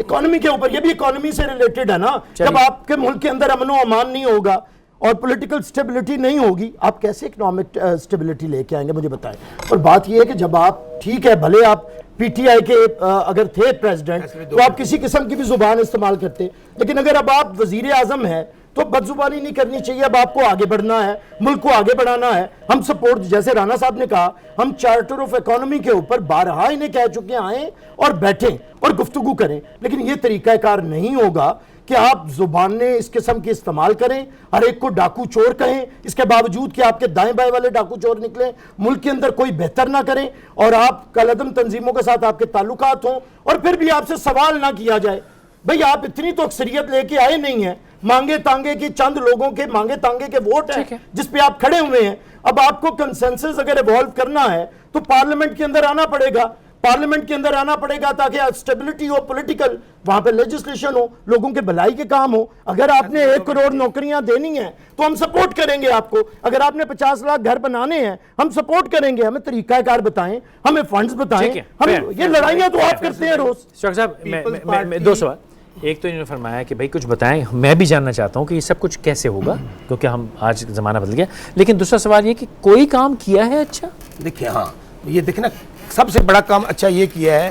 इकोनॉमी के ऊपर, ये भी इकोनॉमी से रिलेटेड है ना। जब आपके मुल्क के अंदर अमन व अमान नहीं होगा और पॉलिटिकल स्टेबिलिटी नहीं होगी, आप कैसे इकोनॉमिक स्टेबिलिटी लेके आएंगे, मुझे बताएं। और बात यह है कि जब आप, ठीक है, भले आप पीटीआई के अगर थे प्रेसिडेंट तो आप किसी किस्म की भी जुबान इस्तेमाल करते, लेकिन अगर अब आप वजीर आजम है तो बदजुबानी नहीं करनी चाहिए। अब आपको आगे बढ़ना है, मुल्क को आगे बढ़ाना है। हम सपोर्ट, जैसे राना साहब ने कहा, हम चार्टर ऑफ इकोनॉमी के ऊपर बारहा इन्हें कह चुके हैं, आए और बैठें और गुफ्तगू करें। लेकिन ये तरीकाकार नहीं होगा कि आप जुबानें इस किस्म की इस्तेमाल करें, हर एक को डाकू चोर कहें, इसके बावजूद कि आपके दाएं बाएं वाले डाकू चोर निकले, मुल्क के अंदर कोई बेहतर ना करें और आप कलदम तंजीमों के साथ आपके ताल्लुकात हों और फिर भी आपसे सवाल ना किया जाए। भाई आप इतनी तो अक्सरियत लेके आए नहीं है, मांगे तांगे की चंद लोगों के मांगे तांगे के वोट हैं जिस पे आप खड़े हुए हैं। अब आपको कंसेंसस अगर इवॉल्व करना है तो पार्लियामेंट के अंदर आना पड़ेगा, पार्लियामेंट के अंदर आना पड़ेगा ताकि स्टेबिलिटी हो, पॉलिटिकल, वहां पे लेजिस्लेशन हो, लोगों के भलाई के काम हो। अगर आपने 1 करोड़ नौकरियां देनी है तो हम सपोर्ट करेंगे आपको। अगर आपने 50 लाख घर बनाने हैं हम सपोर्ट करेंगे। हमें तरीकाकार बताएं, हमें फंड्स बताएं। हम ये लड़ाइयां तो आप करते हैं रोज। शौकत साहब, मैं 2 सवाल। एक तो इन्होंने फरमाया कि भाई कुछ बताएं, मैं भी जानना चाहता हूं कि ये सब कुछ कैसे होगा, क्योंकि हम आज ज़माना बदल गया। लेकिन दूसरा सवाल ये कि कोई काम किया है अच्छा? देखिए, हाँ, ये देखिए ना, सबसे बड़ा काम अच्छा ये किया है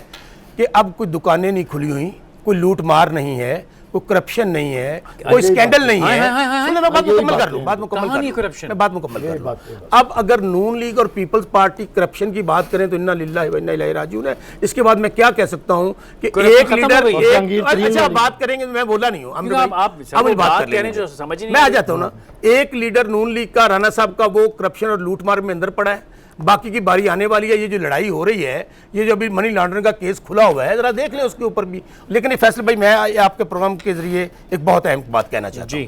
कि अब कोई दुकानें नहीं खुली हुई, कोई लूट मार नहीं है, कोई करप्शन नहीं है, कोई स्कैंडल नहीं है। सुनो, मैं बात मुकम्मल कर लूं, बात मुकम्मल कर लूं। अब अगर नून लीग और पीपल्स पार्टी करप्शन की बात करें तो इन्ना लिल्लाहि व इन्ना इलैहि राजिऊन है। इसके बाद मैं क्या कह सकता हूं कि एक लीडर, अच्छा बात करेंगे, मैं बोला नहीं हूं, आप बात करें जो समझ नहीं, मैं आ जाता हूं ना। एक लीडर नून लीग का, राना साहब का, वो करप्शन और लूटमार में अंदर पड़ा है, बाकी की बारी आने वाली है। ये जो लड़ाई हो रही है, ये जो अभी मनी लॉन्ड्रिंग का केस खुला हुआ है, जरा देख लें उसके ऊपर भी। लेकिन फैसल भाई, मैं आपके प्रोग्राम के जरिए एक बहुत अहम बात कहना चाहता हूँ।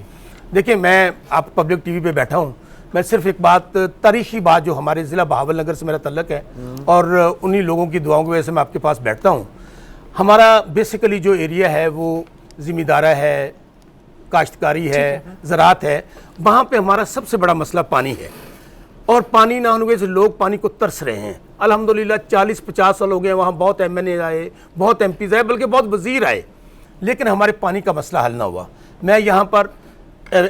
देखिए, मैं आप पब्लिक टीवी पे बैठा हूँ, मैं सिर्फ एक बात, तारीखी बात जो हमारे ज़िला बहावलनगर से मेरा तल्लक है और उन्हीं लोगों की दुआओं की वजह से मैं आपके पास बैठता हूँ। हमारा बेसिकली जो एरिया है वो ज़मींदारा है, काश्तकारी है, ज़राअत है। वहाँ पर हमारा सबसे बड़ा मसला पानी है और पानी ना होने से लोग पानी को तरस रहे हैं। अल्हम्दुलिल्लाह 40-50 साल हो गए, वहाँ बहुत MNA आए, बहुत MPs आए, बल्कि बहुत वज़ीर आए, लेकिन हमारे पानी का मसला हल ना हुआ। मैं यहाँ पर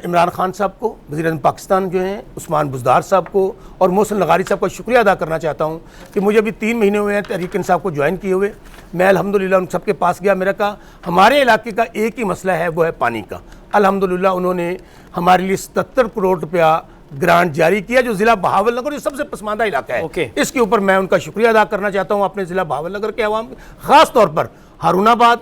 इमरान खान साहब को, वज़ीर-ए-आज़म पाकिस्तान जो हैं, उस्मान बुज़दार साहब को और मोहसिन लगारी साहब का शुक्रिया अदा करना चाहता हूँ कि मुझे अभी 3 महीने हुए हैं तहरीक इंसाफ को ज्वाइन किए हुए। मैं अल्हम्दुलिल्लाह उन सबके पास गया, मेरा कहा हमारे इलाके का एक ही मसला है, वो है पानी का। अल्हम्दुलिल्लाह उन्होंने हमारे लिए 77 करोड़ रुपया ग्रांट जारी किया, जो जिला बहावलनगर जो सबसे पसमानदा इलाका है। इसके ऊपर मैं उनका शुक्रिया अदा करना चाहता हूँ अपने जिला बहावलनगर के अवाम, खास तौर पर हारूनाबाद,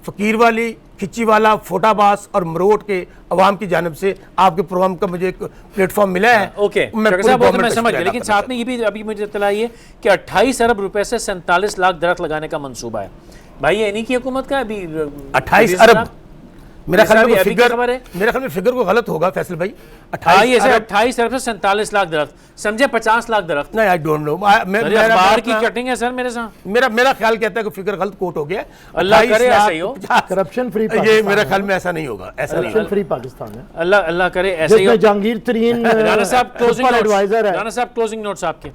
फकीरवाली, खिच्चीवाला, फोटाबास और मरोट के अवाम की जानिब से आपके प्रोग्राम का मुझे एक प्लेटफॉर्म मिला है। मैं समझ गया, लेकिन साथ में ये भी अभी मुझे इत्तला है कि 28 अरब रुपए से 47 लाख दरख्त लगाने का मंसूबा है। भाई ये इन्हीं की हुकूमत का अभी 28 अरब, मेरा ख्याल में फिगर को गलत होगा फैसल भाई। 28 अरब से 47 लाख दरख्त, समझे 50 लाख दरख्त। नहीं, आई डोंट नो, अखबार की कटिंग है सर मेरे साथ। मेरा ख्याल कहता है कि फिगर गलत कोट हो गया। अल्लाह करे ऐसा ही हो, करप्शन फ्री, ये मेरा ख्याल में ऐसा नहीं होगा, ऐसा करप्शन फ्री पाकिस्तान है। अल्लाह करे ऐसा ही हो। जहांगीर तरीन राना साहब क्लोजिंग एडवाइजर है। राना साहब क्लोजिंग नोट्स आपके।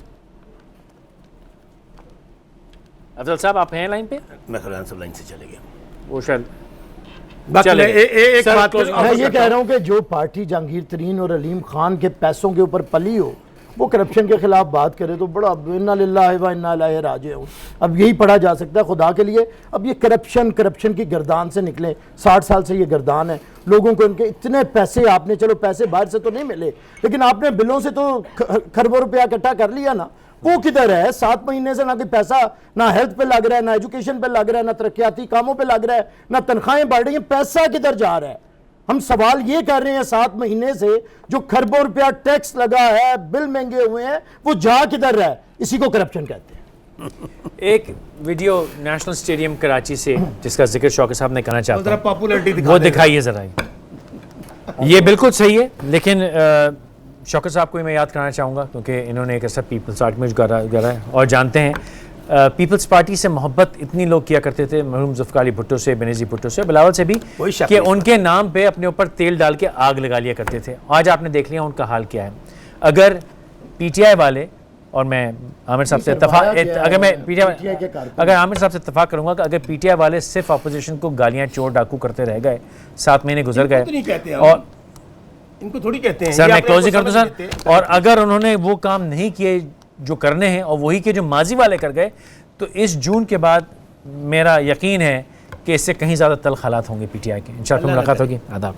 अफजल साहब आप हैं लाइन पे? मैं खैर सब लाइन से चले गए, वो शायद एक बात मैं ये कह रहा हूँ कि जो पार्टी जहांगीर तरीन और अलीम खान के पैसों के ऊपर पली हो, वो करप्शन के ख़िलाफ़ बात करे तो बड़ा इन्ना लिल्लाहि व इन्ना इलैहि राजिऊन। अब यही पढ़ा जा सकता है खुदा के लिए। अब ये करप्शन की गर्दान से निकले, 60 साल से ये गर्दान है। लोगों को इनके इतने पैसे, आपने चलो पैसे बाहर से तो नहीं मिले, लेकिन आपने बिलों से तो खरबों रुपया इकट्ठा कर लिया ना, वो किधर है? 7 महीने से ना कोई पैसा, ना हेल्थ पे लग रहा है, ना एजुकेशन पे लग रहा है, ना तरक्याती कामों पे लग रहा है, ना तनख्वाहें बढ़ रही हैं, पैसा किधर जा रहा है? हम सवाल ये कर रहे हैं 7 महीने से जो खरबों रुपया टैक्स लगा है, बिल महंगे हुए हैं, वो जा किधर रहा है? इसी को करप्शन कहते हैं। एक वीडियो नेशनल स्टेडियम कराची से जिसका जिक्र शौकत साहब ने करना चाहता हूं, पॉपुलैरिटी वो दिखाइए ज़रा। ये बिल्कुल सही है, लेकिन शौकत साहब को मैं याद कराना चाहूँगा क्योंकि इन्होंने एक ऐसा पीपल्स पार्टी में गरा है और जानते हैं पीपल्स पार्टी से मोहब्बत इतनी लोग किया करते थे, मरहूम ज़ुल्फ़िकार अली भुट्टो से, बेनज़ीर भुट्टो से, बिलावल से भी, कि उनके नाम पे अपने ऊपर तेल डाल के आग लगा लिया करते थे। आज आपने देख लिया उनका हाल क्या है। अगर पीटीआई वाले, और मैं आमिर साहब से अगर आमिर साहब से इत्तफाक करूँगा कि अगर पीटीआई वाले सिर्फ अपोजिशन को गालियाँ चोर डाकू करते रह गए, 7 महीने गुजर गए, और इनको थोड़ी कहते हैं सर, मैं क्लोजिंग कर दूं सर, और अगर उन्होंने वो काम नहीं किए जो करने हैं और वही के जो माजी वाले कर गए, तो इस जून के बाद मेरा यकीन है कि इससे कहीं ज़्यादा तल्ख हालात होंगे पीटीआई के। इंशाअल्लाह मुलाकात होगी। आदाब।